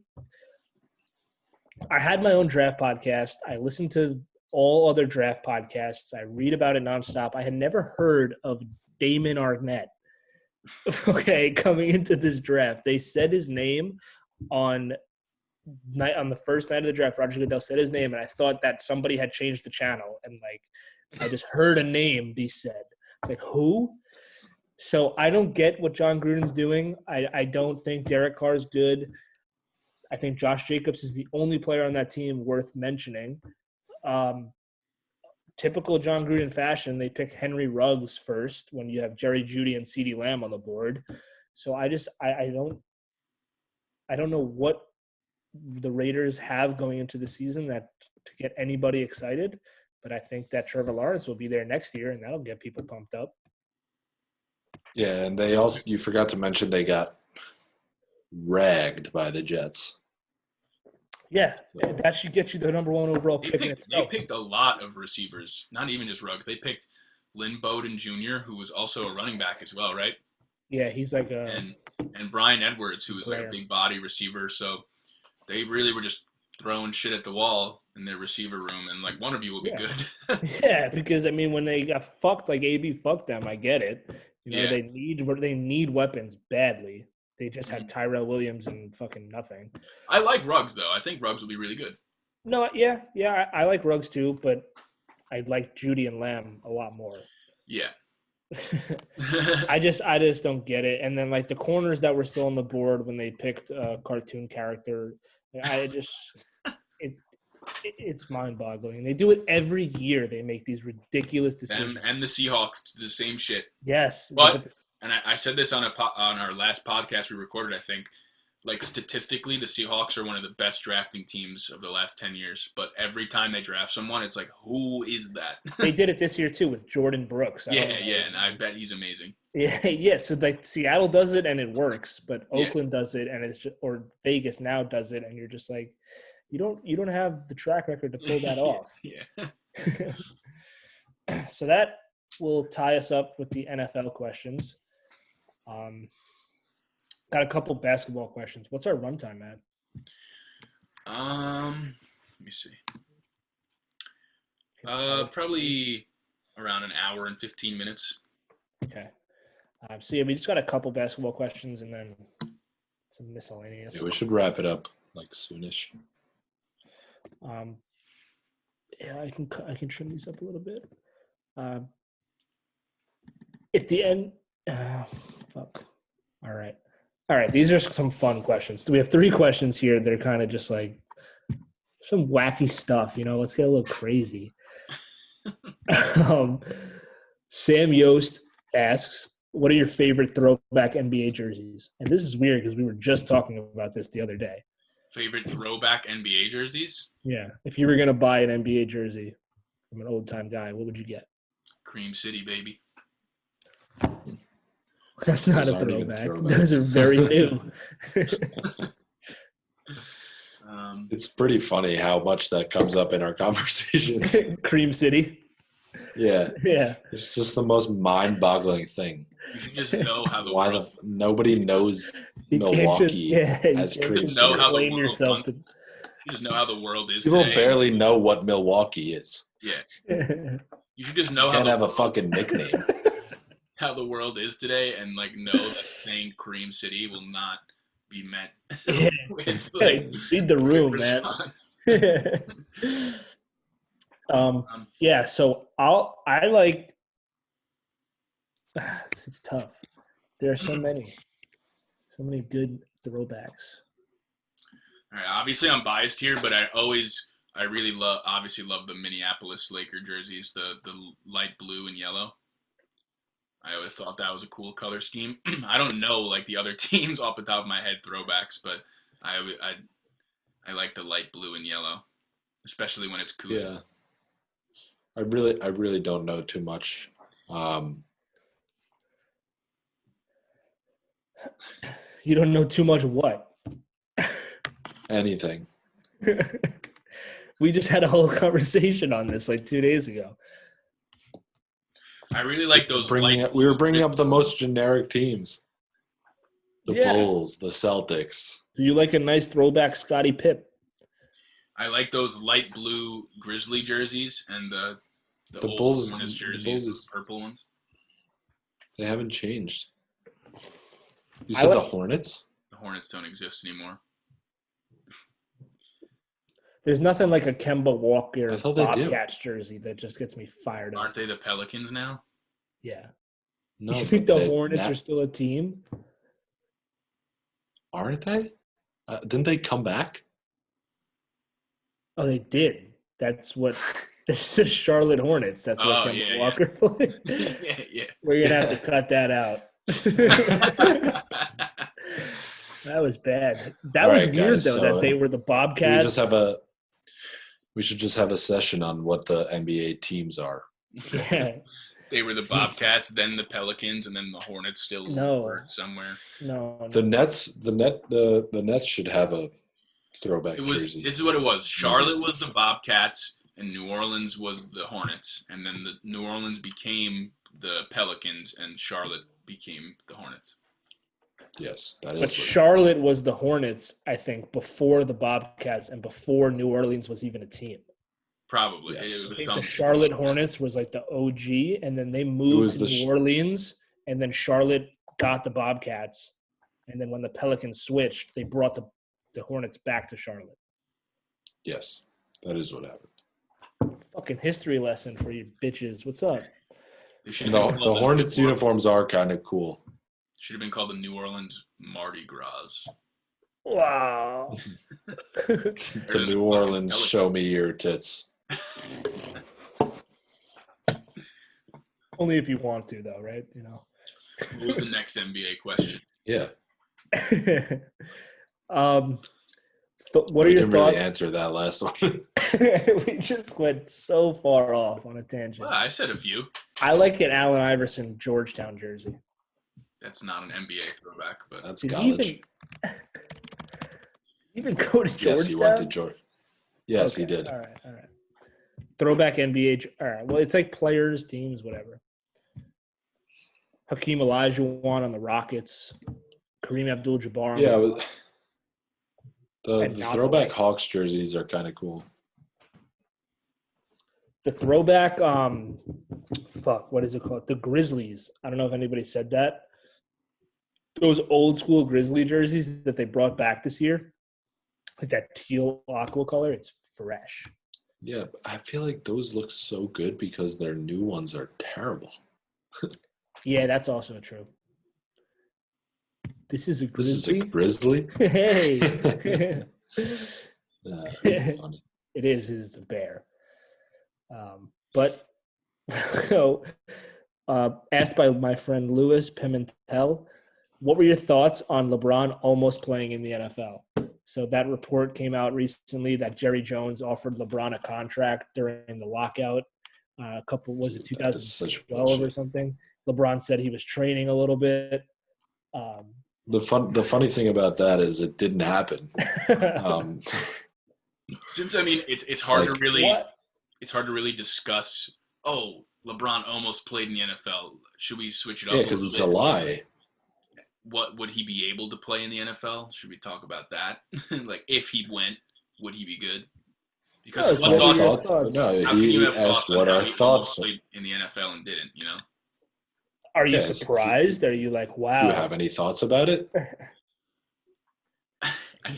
– I had my own draft podcast. I listened to all other draft podcasts. I read about it nonstop. I had never heard of Damon Arnett. Okay, coming into this draft, they said his name on the first night of the draft. Roger Goodell said his name, and I thought that somebody had changed the channel, and like I just heard a name be said. It's like, who? So I don't get what John Gruden's doing. I don't think Derek Carr's good. I think Josh Jacobs is the only player on that team worth mentioning. Typical John Gruden fashion, they pick Henry Ruggs first when you have Jerry Jeudy and CeeDee Lamb on the board. So I don't know what the Raiders have going into the season that to get anybody excited, but I think that Trevor Lawrence will be there next year, and that'll get people pumped up. Yeah, and they also – you forgot to mention they got ragged by the Jets. Yeah, that should get you the number one overall pick in itself. They picked a lot of receivers, not even just Ruggs. They picked Lynn Bowden Jr., who was also a running back as well, right? Yeah, he's like a – And Brian Edwards, who was like a big body receiver. So they really were just throwing shit at the wall in their receiver room, and like one of you will be good. Yeah, because I mean, when they got fucked, like AB fucked them, I get it. You know, they need weapons badly. They just had Tyrell Williams and fucking nothing. I like Ruggs though. I think Ruggs will be really good. No, yeah, I like Ruggs too, but I like Jeudy and Lamb a lot more. Yeah. I just don't get it. And then like the corners that were still on the board when they picked a cartoon character, it's mind-boggling. They do it every year. They make these ridiculous decisions. And the Seahawks do the same shit. Yes, but and I said this on our last podcast we recorded. I think, like statistically, the Seahawks are one of the best drafting teams of the last 10 years. But every time they draft someone, it's like, who is that? They did it this year too with Jordan Brooks. Yeah, and I bet he's amazing. Yeah. So like Seattle does it and it works, but Oakland does it and it's just, or Vegas now does it, and you're just like, you don't have the track record to pull that off. Yeah. So that will tie us up with the NFL questions. Got a couple basketball questions. What's our runtime, Matt? Let me see. Probably around an hour and 15 minutes. Okay. So yeah, we just got a couple basketball questions and then some miscellaneous. Yeah, we should wrap it up like soonish. Yeah, I can trim these up a little bit. At the end, fuck. All right. These are some fun questions. We have 3 questions here. They're kind of just like some wacky stuff. You know, let's get a little crazy. Sam Yost asks, "What are your favorite throwback NBA jerseys?" And this is weird because we were just talking about this the other day. Favorite throwback NBA jerseys? Yeah. If you were going to buy an NBA jersey from an old-time guy, what would you get? Cream City, baby. That's not a throwback. Those are very new. It's pretty funny how much that comes up in our conversation. Cream City. Yeah. Yeah. It's just the most mind-boggling thing. You should just know how the nobody knows Milwaukee as Cream City. You just know how the world is People today. barely know what Milwaukee is. Yeah. You should just know Can't have a fucking nickname. How the world is today, and like know that saying Cream City will not be met. Yeah. With, read the room, man. Yeah, so I like it's tough. There are so many good throwbacks. All right, obviously I'm biased here, but I really love the Minneapolis Laker jerseys, the light blue and yellow. I always thought that was a cool color scheme. I don't know like the other teams off the top of my head throwbacks, but I like the light blue and yellow, especially when it's Kuzma. Yeah. I really don't know too much. You don't know too much what? Anything. We just had a whole conversation on this like 2 days ago. I really like those. We were bringing up the most generic teams. The Bulls, the Celtics. Do you like a nice throwback Scottie Pipp? I like those light blue Grizzly jerseys and the The old Bulls, Hornets the jerseys, those Bulls, purple ones. they haven't changed. You I said the like. Hornets? The Hornets don't exist anymore. There's nothing like a Kemba I Walker thought they do. Bobcats jersey that just gets me fired up. Aren't they the Pelicans now? Yeah. No, You think but the Hornets are still a team? aren't they? Didn't they come back? Oh, they did. That's what. This is Charlotte Hornets. That's what Kemba Walker played. Yeah. We're gonna have to cut that out. That was bad. That All was right, weird guys, though. so That they were the Bobcats. We should just have a session on what the NBA teams are. Yeah. They were the Bobcats, then the Pelicans, and then the Hornets still were somewhere. No. The Nets should have a throwback jersey. This is what it was. Charlotte was the Bobcats, and New Orleans was the Hornets, and then the New Orleans became the Pelicans, and Charlotte became the Hornets. Yes, that is. But Charlotte was the Hornets, I think, before the Bobcats and before New Orleans was even a team. Probably. Yes. I think the Charlotte Hornets was like the OG, and then they moved to New Orleans, and then Charlotte got the Bobcats, and then when the Pelicans switched, they brought the Hornets back to Charlotte. Yes, that is what happened. Fucking history lesson for you bitches. What's up? The Hornets uniforms are kind of cool. Should have been called the New Orleans Mardi Gras. Wow. The New Orleans show me your tits. Only if you want to, though, right? You know. What's the next NBA question? Yeah. What are your thoughts? Really answer that last one. We just went so far off on a tangent. Well, I said a few. I like an Allen Iverson Georgetown jersey. That's not an NBA throwback, but that's college. Even go to Georgetown? Yes, he went to Georgia. Yes, okay. He did. All right. Throwback NBA. All right. Well, it's like players, teams, whatever. Hakeem Olajuwon on the Rockets. Kareem Abdul-Jabbar. Yeah, the throwback Hawks jerseys are kind of cool. The throwback, what is it called? The Grizzlies. I don't know if anybody said that. Those old school Grizzly jerseys that they brought back this year, like that teal aqua color, it's fresh. Yeah, I feel like those look so good because their new ones are terrible. Yeah, that's also true. This is a Grizzly? This is a Grizzly? Hey. Funny. It is. It's a bear. Asked by my friend Louis Pimentel, what were your thoughts on LeBron almost playing in the NFL? So that report came out recently that Jerry Jones offered LeBron a contract during the lockout. 2012 or something? LeBron said he was training a little bit. The funny thing about that is it didn't happen. Since it's hard to really it's hard to really discuss. Oh, LeBron almost played in the NFL. Should we switch it up? Yeah, because it's a lie. What would he be able to play in the NFL? Should we talk about that? Like, if he went, would he be good? Because he asked what our thoughts played in the NFL and didn't. You know? Are you surprised? Are you like, wow? Do you have any thoughts about it?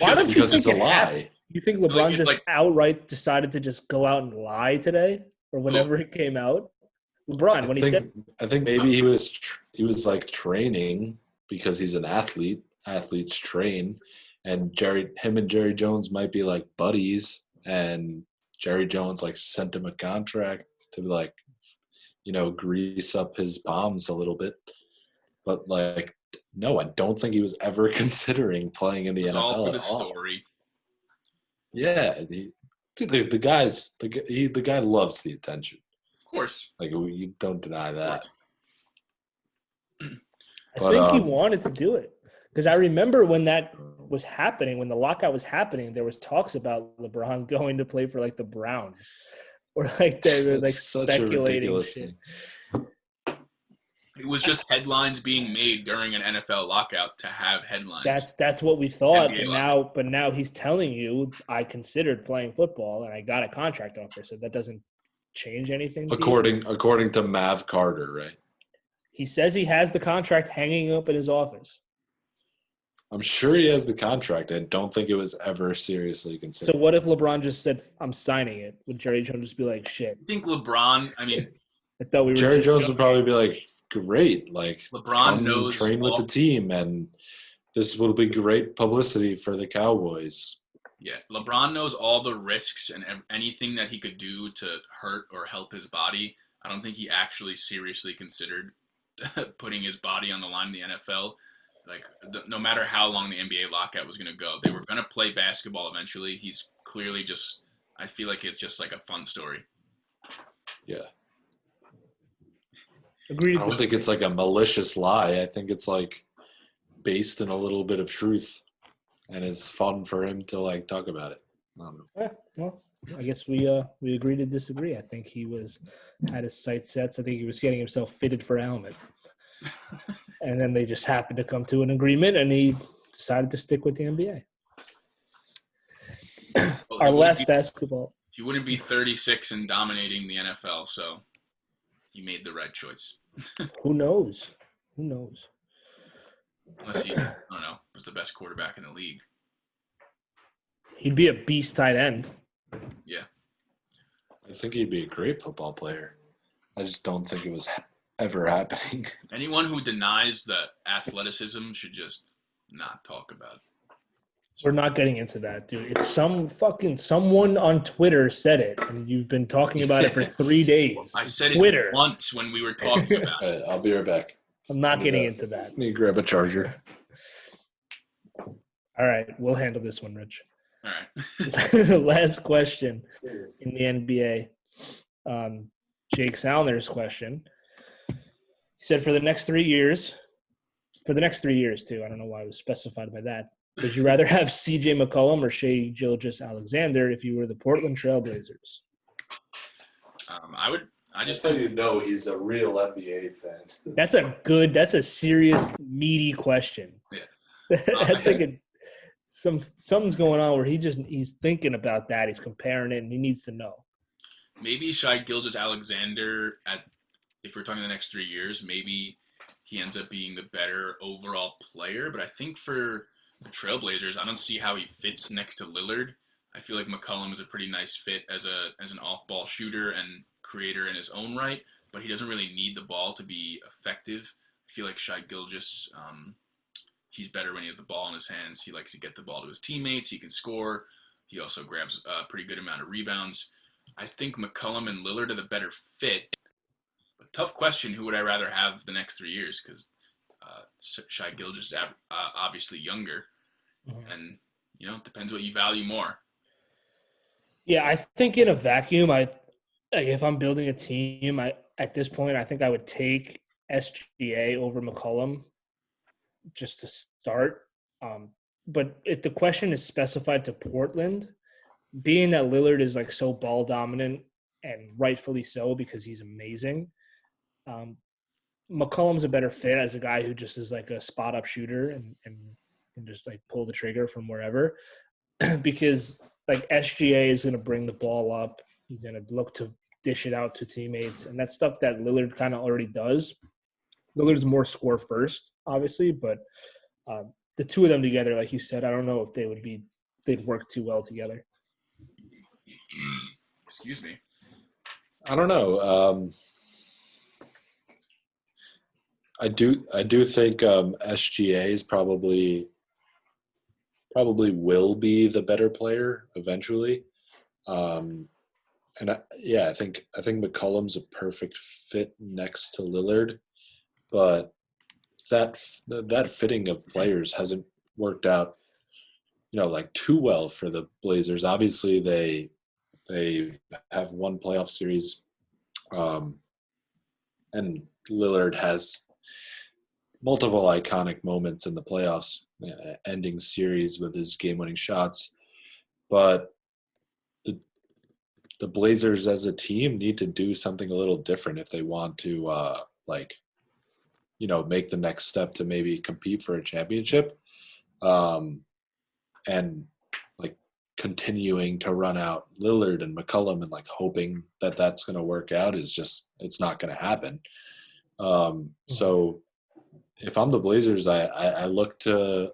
Why don't you think it's a lie? You think LeBron just outright decided to just go out and lie today, or whenever it came out? LeBron, I think maybe he was like training because he's an athlete. Athletes train, and him and Jerry Jones might be like buddies, and Jerry Jones like sent him a contract to like, grease up his palms a little bit. But like, no, I don't think he was ever considering playing in the NFL all for the all. Story. Yeah, the guy loves the attention. Of course, like you don't deny that. I think he wanted to do it because I remember when that was happening, when the lockout was happening, there was talks about LeBron going to play for like the Browns, or like they were like speculating shit. It was just headlines being made during an NFL lockout to have headlines. That's what we thought, NBA lockout. but now he's telling you I considered playing football and I got a contract offer, so that doesn't change anything to you? According to Mav Carter, right? He says he has the contract hanging up in his office. I'm sure he has the contract. I don't think it was ever seriously considered. So what if LeBron just said, I'm signing it? Would Jerry Jones just be like, shit? I think LeBron, I thought we were Jerry Jones joking. would probably be like, great, like LeBron knows train with the team, and this will be great publicity for the Cowboys. Yeah, LeBron knows all the risks and anything that he could do to hurt or help his body. I don't think he actually seriously considered putting his body on the line in the NFL. Like, no matter how long the NBA lockout was going to go, they were going to play basketball eventually. He's clearly just, I feel like it's just like a fun story. Yeah. Agreed. I don't think it's like a malicious lie. I think it's like based in a little bit of truth, and it's fun for him to like talk about it. I don't know. Yeah, well, I guess we agree to disagree. I think he had his sights set. I think he was getting himself fitted for a helmet, and then they just happened to come to an agreement, and he decided to stick with the NBA. Well, Our last basketball. He wouldn't be 36 and dominating the NFL, so he made the right choice. Who knows? Who knows? Unless he, I don't know, was the best quarterback in the league. He'd be a beast tight end. Yeah. I think he'd be a great football player. I just don't think it was ever happening. Anyone who denies the athleticism should just not talk about it. We're not getting into that, dude. It's someone on Twitter said it, and you've been talking about it for 3 days. I said Twitter. it once when we were talking about it. I'll be right back. I'm not getting into that. Let me grab a charger. All right, we'll handle this one, Rich. All right. Last question in the NBA. Jake Salner's question. He said for the next 3 years, too. I don't know why it was specified by that. Would you rather have C.J. McCollum or Shai Gilgeous-Alexander if you were the Portland Trailblazers? I just thought you know he's a real NBA fan. That's a serious, meaty question. Yeah. That's like something's going on where he's thinking about that. He's comparing it, and he needs to know. Maybe Shai Gilgeous-Alexander, if we're talking the next 3 years, maybe he ends up being the better overall player. But I think for the Trailblazers, I don't see how he fits next to Lillard. I feel like McCollum is a pretty nice fit as an off-ball shooter and creator in his own right, but he doesn't really need the ball to be effective. I feel like Shai Gilgeous, he's better when he has the ball in his hands. He likes to get the ball to his teammates. He can score. He also grabs a pretty good amount of rebounds. I think McCollum and Lillard are the better fit. But tough question, who would I rather have the next 3 years? Because Shai Gilgeous is obviously younger, and it depends what you value more. Yeah, I think in a vacuum, if I'm building a team, at this point I think I would take SGA over McCollum just to start. But if the question is specified to Portland, being that Lillard is like so ball dominant and rightfully so because he's amazing. McCollum's a better fit as a guy who just is like a spot up shooter and can just like pull the trigger from wherever because like SGA is going to bring the ball up. He's going to look to dish it out to teammates, and that's stuff that Lillard kind of already does. Lillard's more score first, obviously, but the two of them together, like you said, I don't know if they'd work too well together. Excuse me. I don't know. I do think SGA is probably will be the better player eventually. And I think McCollum's a perfect fit next to Lillard, but that fitting of players hasn't worked out, like too well for the Blazers. Obviously, they have one playoff series, and Lillard has multiple iconic moments in the playoffs, ending series with his game-winning shots. But the Blazers as a team need to do something a little different if they want to make the next step to maybe compete for a championship. And like continuing to run out Lillard and McCollum and like hoping that that's going to work out it's not going to happen. So if I'm the Blazers, I look to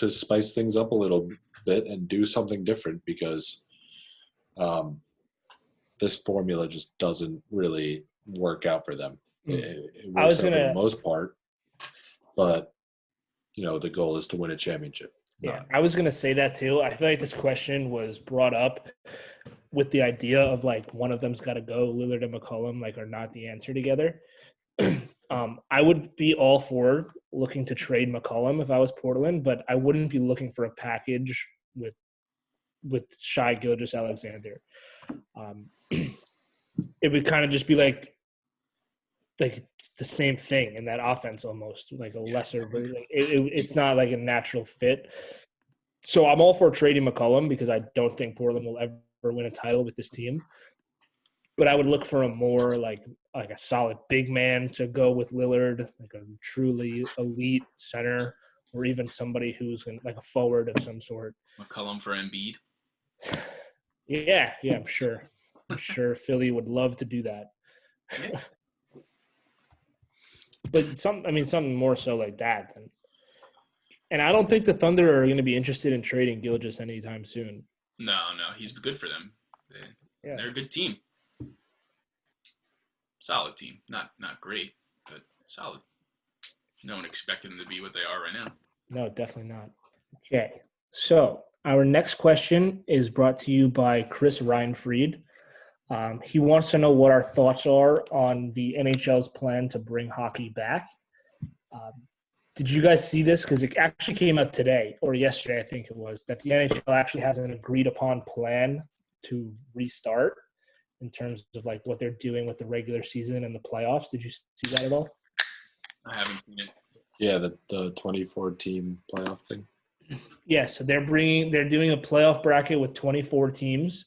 spice things up a little bit and do something different because this formula just doesn't really work out for them. It works out for the most part, but the goal is to win a championship. Yeah, I was going to say that too. I feel like this question was brought up with the idea of like one of them's got to go. Lillard and McCollum are not the answer together. I would be all for looking to trade McCollum if I was Portland, but I wouldn't be looking for a package with Shai Gilgeous-Alexander. It would kind of just be like the same thing in that offense almost, like a lesser version. It's not like a natural fit. So I'm all for trading McCollum because I don't think Portland will ever win a title with this team. But I would look for a more like a solid big man to go with Lillard, like a truly elite center, or even somebody who's like a forward of some sort. McCollum for Embiid. Yeah, I'm sure. I'm sure Philly would love to do that. But something more so like that. And I don't think the Thunder are going to be interested in trading Gilgeous anytime soon. No, he's good for them. They're a good team. Solid team. Not great, but solid. No one expected them to be what they are right now. No, definitely not. Okay, so our next question is brought to you by Chris Reinfried. He wants to know what our thoughts are on the NHL's plan to bring hockey back. Did you guys see this? Because it actually came out today or yesterday, I think it was, that the NHL actually has an agreed-upon plan to restart in terms of like what they're doing with the regular season and the playoffs. Did you see that at all? I haven't seen it. Yeah, the 24-team playoff thing. Yeah, so they're doing a playoff bracket with 24 teams.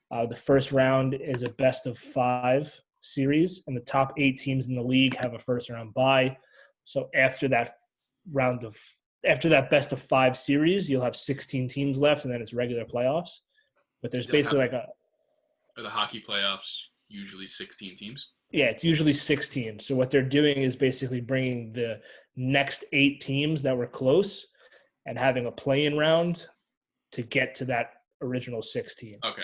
The first round is a best-of-5 series, and the top 8 teams in the league have a first-round bye. So after that best-of-5 series, you'll have 16 teams left, and then it's regular playoffs. But there's basically Are the hockey playoffs usually 16 teams? Yeah, it's usually 6 teams. So what they're doing is basically bringing the next 8 teams that were close and having a play-in round to get to that original 16. Okay.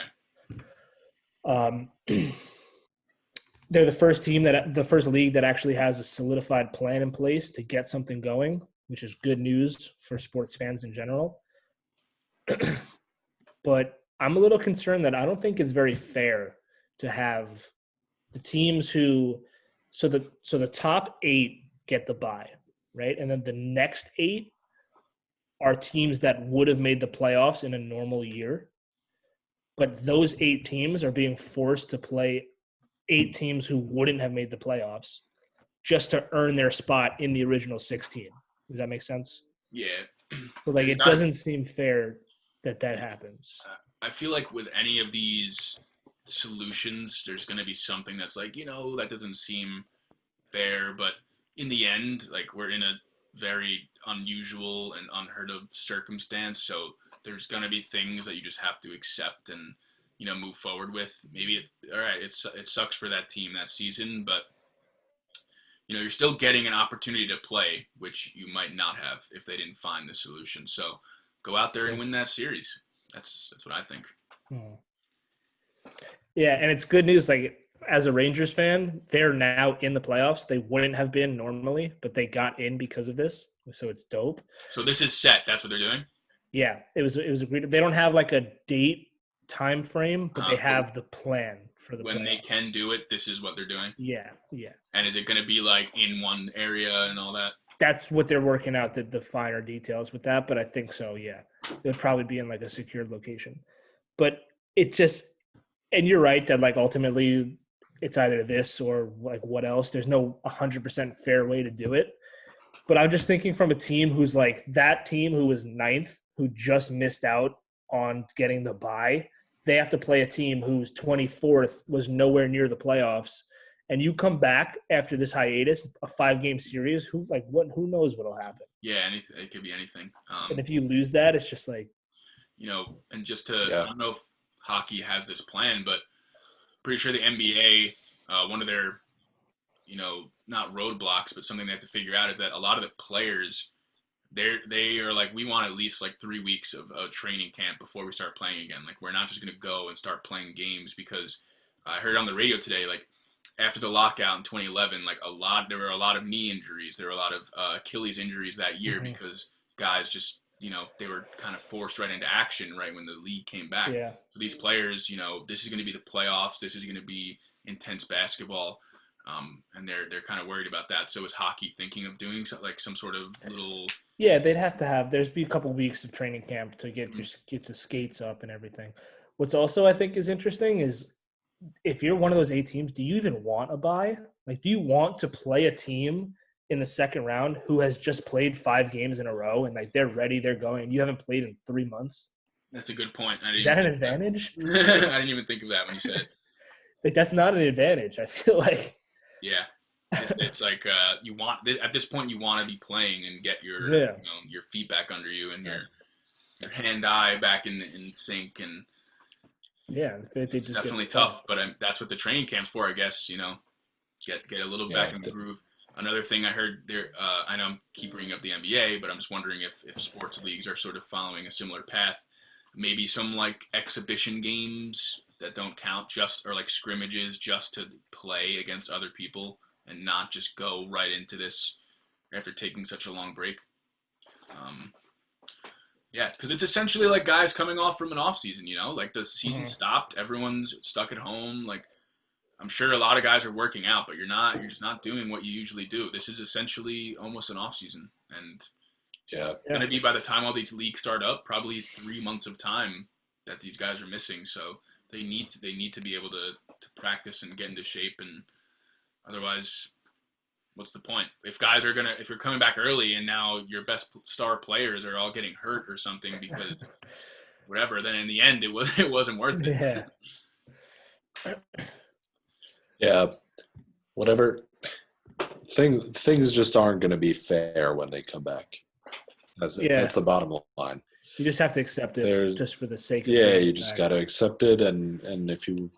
They're the first league that actually has a solidified plan in place to get something going, which is good news for sports fans in general. But I'm a little concerned that I don't think it's very fair to have the teams so the top 8 get the bye, right? And then the next 8 are teams that would have made the playoffs in a normal year. But those 8 teams are being forced to play 8 teams who wouldn't have made the playoffs just to earn their spot in the original 16. Does that make sense? Yeah. But it doesn't seem fair that happens. I feel like with any of these solutions, there's going to be something that's like, that doesn't seem fair. But in the end, we're in a very unusual and unheard of circumstance. So there's going to be things that you just have to accept and, move forward with. Maybe it sucks for that team that season, but, you're still getting an opportunity to play, which you might not have if they didn't find the solution. So go out there and win that series. That's what I think. Yeah, and it's good news. As a Rangers fan, they're now in the playoffs. They wouldn't have been normally, but they got in because of this. So it's dope. So this is set. That's what they're doing? Yeah, it was agreed. They don't have a date time frame, but they have the plan for the when playoffs. They can do it. This is what they're doing. Yeah. And is it going to be in one area and all that? That's what they're working out, the finer details with that. But I think so. Yeah, it'll probably be in a secured location. But it just, and you're right that ultimately it's either this or what else. There's no 100% fair way to do it. But I'm just thinking from a team who's that team who was 9th, who just missed out on getting the bye. They have to play a team whose 24th was nowhere near the playoffs, and you come back after this hiatus, a 5-game series, who knows what'll happen? Yeah, anything. It could be anything. And if you lose that, it's just like, And just to, Yeah. I don't know if hockey has this plan, but pretty sure the NBA, one of their, not roadblocks, but something they have to figure out is that a lot of the players, they are like, we want at least like 3 weeks of a training camp before we start playing again. Like, we're not just going to go and start playing games, because I heard on the radio today, like, after the lockout in 2011, like there were a lot of knee injuries. There were a lot of Achilles injuries that year because guys just, they were kind of forced right into action right when the league came back. yeah. So these players, this is going to be the playoffs. This is going to be intense basketball. And they're kind of worried about that. So is hockey thinking of doing some sort of little? Yeah, they'd have to have. There's be a couple weeks of training camp to get the skates up and everything. What's also I think is interesting is if you're one of those 8 teams, do you even want a bye? Like, do you want to play a team in the second round who has just played 5 games in a row and like they're ready, they're going? You haven't played in 3 months. That's a good point. Is that an advantage? I didn't even think of that when you said it. Like, that's not an advantage. I feel like. Yeah. It's like you want at this point you want to be playing and get your your feet back under you and your hand-eye back in sync, and yeah, it's definitely tough. But that's what the training camp's for, I guess. Get a little back in the groove. Another thing I heard there, I know I keep bringing up the NBA, but I'm just wondering if sports leagues are sort of following a similar path. Maybe some like exhibition games that don't count, or like scrimmages just to play against other people and not just go right into this after taking such a long break. Yeah, because it's essentially like guys coming off from an off season, like the season stopped, everyone's stuck at home. Like, I'm sure a lot of guys are working out, but you're just not doing what you usually do. This is essentially almost an off season, and it's going to be, by the time all these leagues start up, probably 3 months of time that these guys are missing. So they need to be able to practice and get into shape, and otherwise, what's the point? If you're coming back early and now your best star players are all getting hurt or something because whatever, then in the end it wasn't worth it. Yeah. Whatever. Things just aren't going to be fair when they come back. That's the bottom line. You just have to accept it just for the sake of it. Yeah, you just got to accept it, and if you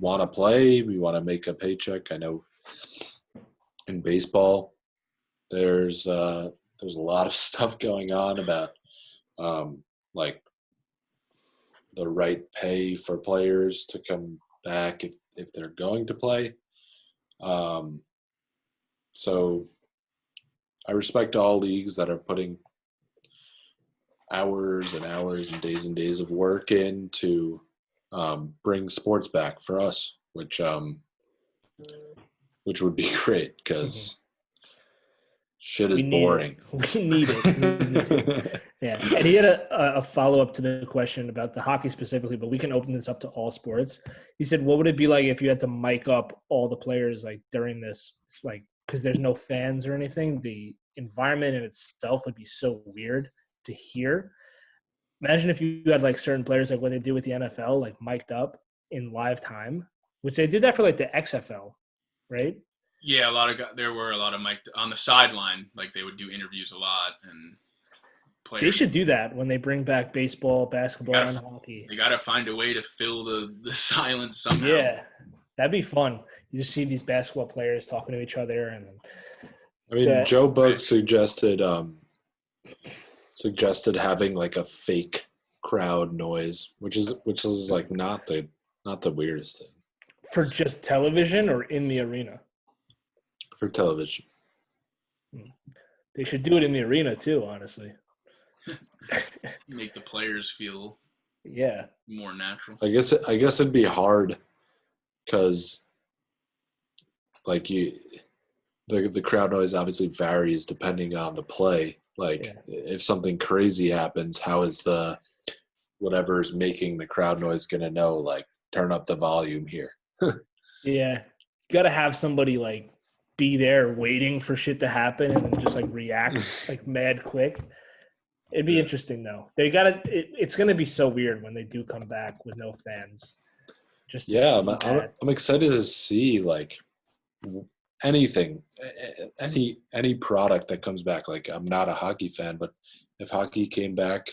want to play, you want to make a paycheck. I know in baseball there's a lot of stuff going on about like the right pay for players to come back if they're going to play. So I respect all leagues that are putting hours and hours and days of work in to bring sports back for us, which would be great because shit is boring. We need it. Yeah, and he had a follow-up to the question about the hockey specifically, but we can open this up to all sports. He said, what would it be like if you had to mic up all the players like during this, like, because there's no fans or anything? The environment in itself would be so weird to hear. Imagine if you had like certain players, like what they do with the NFL, like mic'd up in live time, which they did that for like the XFL, right? Yeah, there were a lot of mic'd on the sideline, like they would do interviews a lot, and players. They should do that when they bring back baseball, basketball, and hockey. They got to find a way to fill the silence somehow. Yeah, that'd be fun. You just see these basketball players talking to each other, and Joe Buck suggested having like a fake crowd noise, which is like not the weirdest thing. For just television or in the arena? For television. They should do it in the arena too, honestly. Make the players feel more natural. I guess it'd be hard because like the crowd noise obviously varies depending on the play. Like if something crazy happens, how is the whatever's making the crowd noise gonna know, like, turn up the volume here? Yeah. You gotta have somebody like be there waiting for shit to happen and then just like react like mad quick. It'd be interesting though. It's gonna be so weird when they do come back with no fans. just to Yeah, see that. I'm excited to see like anything, any product that comes back. Like I'm not a hockey fan, but if hockey came back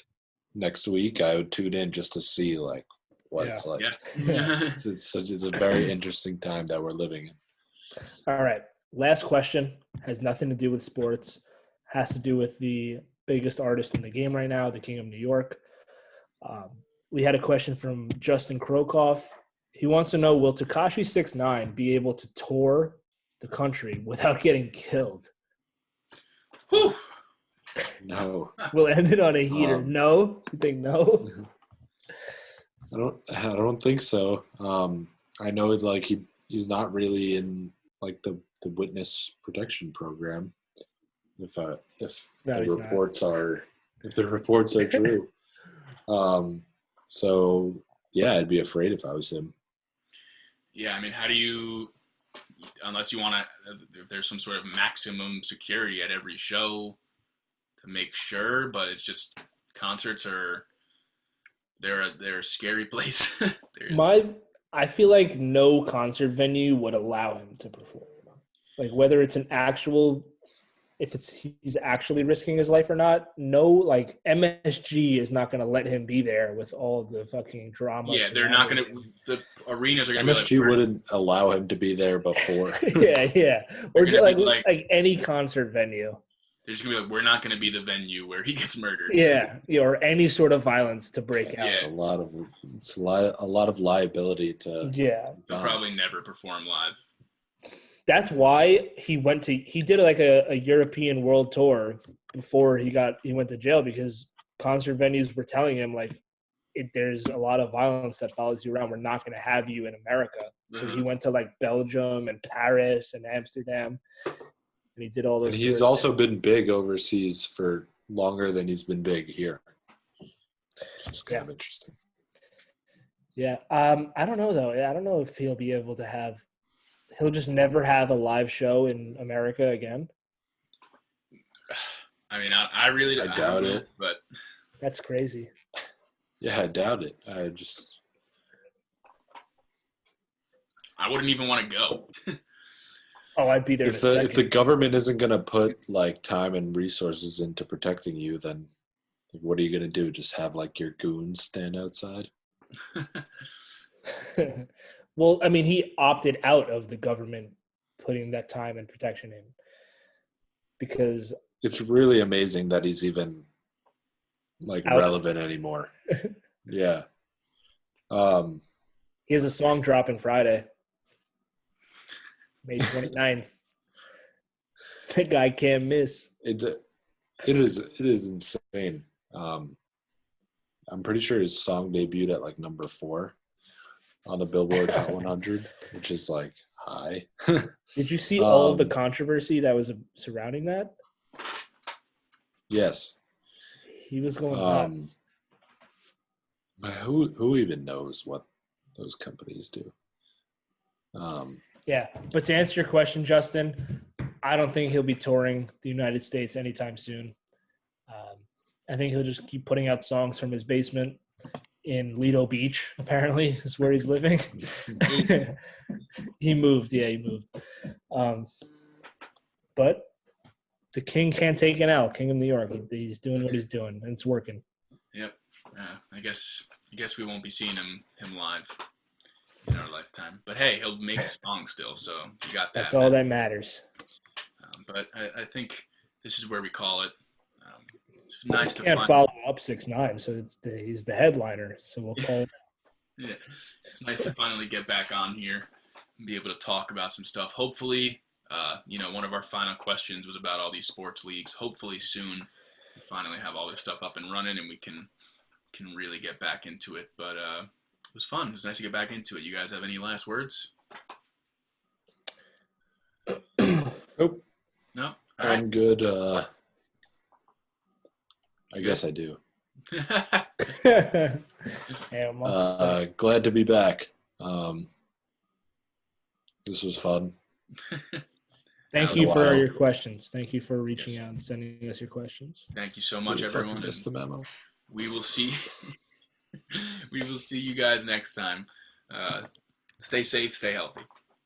next week, I would tune in just to see like what Yeah. it's like. Yeah. It's a very interesting time that we're living in. All right. Last question has nothing to do with sports. Has to do with the biggest artist in the game right now, the King of New York. Um, we had a question from Justin Krokoff. He wants to know, will Tekashi 6ix9ine be able to tour the country without getting killed? Whew. No, We'll end it on a heater. No? You think no? I don't think so. I know like he's not really in like the witness protection program. If No, the he's reports are true. So yeah, I'd be afraid if I was him. Yeah, I mean, how do you, unless you want to, if there's some sort of maximum security at every show to make sure, but it's just concerts are, they're a scary place. I feel like no concert venue would allow him to perform. Like whether it's an actual, if he's actually risking his life or not. No, like MSG is not going to let him be there with all the fucking drama. Yeah, they're not going to, the arenas are going to be like, MSG wouldn't allow him to be there before. yeah. Or They're gonna be like any concert venue. they're just going to be like, we're not going to be the venue where he gets murdered. Yeah, or any sort of violence to break out. It's a lot of liability to. Yeah, He'll probably never perform live. that's why he did like a European world tour before he went to jail, because concert venues were telling him like there's a lot of violence that follows you around. We're not going to have you in America. So he went to like Belgium and Paris and Amsterdam, and he did all those. And he's also been big overseas for longer than he's been big here. It's kind of interesting. Yeah. I don't know though. I don't know if he'll be able to have. He'll just never have a live show in America again. I mean, I really I doubt it, but that's crazy. Yeah, I doubt it. I wouldn't even want to go. Oh, I'd be there. If the government isn't going to put like time and resources into protecting you, then what are you going to do? Just have like your goons stand outside? Well, I mean, he opted out of the government putting that time and protection in, because it's really amazing that he's even like relevant anymore. Yeah. He has a song dropping Friday, May 29th. That guy can't miss. It is insane. I'm pretty sure his song debuted at like number 4 on the Billboard Hot 100, which is like high. Did you see all of the controversy that was surrounding that? Yes. He was going nuts. Who even knows what those companies do? Yeah, but to answer your question, Justin, I don't think he'll be touring the United States anytime soon. I think he'll just keep putting out songs from his basement in Lido Beach, apparently, is where he's living. He moved. But the king can't take an L. King of New York. He's doing what he's doing, and it's working. Yep. I guess we won't be seeing him live in our lifetime. But hey, he'll make songs still, so you got that. That's all that matters. But I think this is where we call it. It's nice to can't follow up 6ix9ine, so he's the headliner. So we'll call it. Yeah, it's nice to finally get back on here and be able to talk about some stuff. Hopefully, one of our final questions was about all these sports leagues. Hopefully soon we finally have all this stuff up and running and we can really get back into it. But it was fun. It was nice to get back into it. You guys have any last words? Nope. No? All I'm right. good. I guess I do. Yeah, glad to be back. This was fun. Thank you for your questions. Thank you for reaching out and sending us your questions. Thank you so much, everyone. Missed the memo. We will see. We will see you guys next time. Stay safe, stay healthy.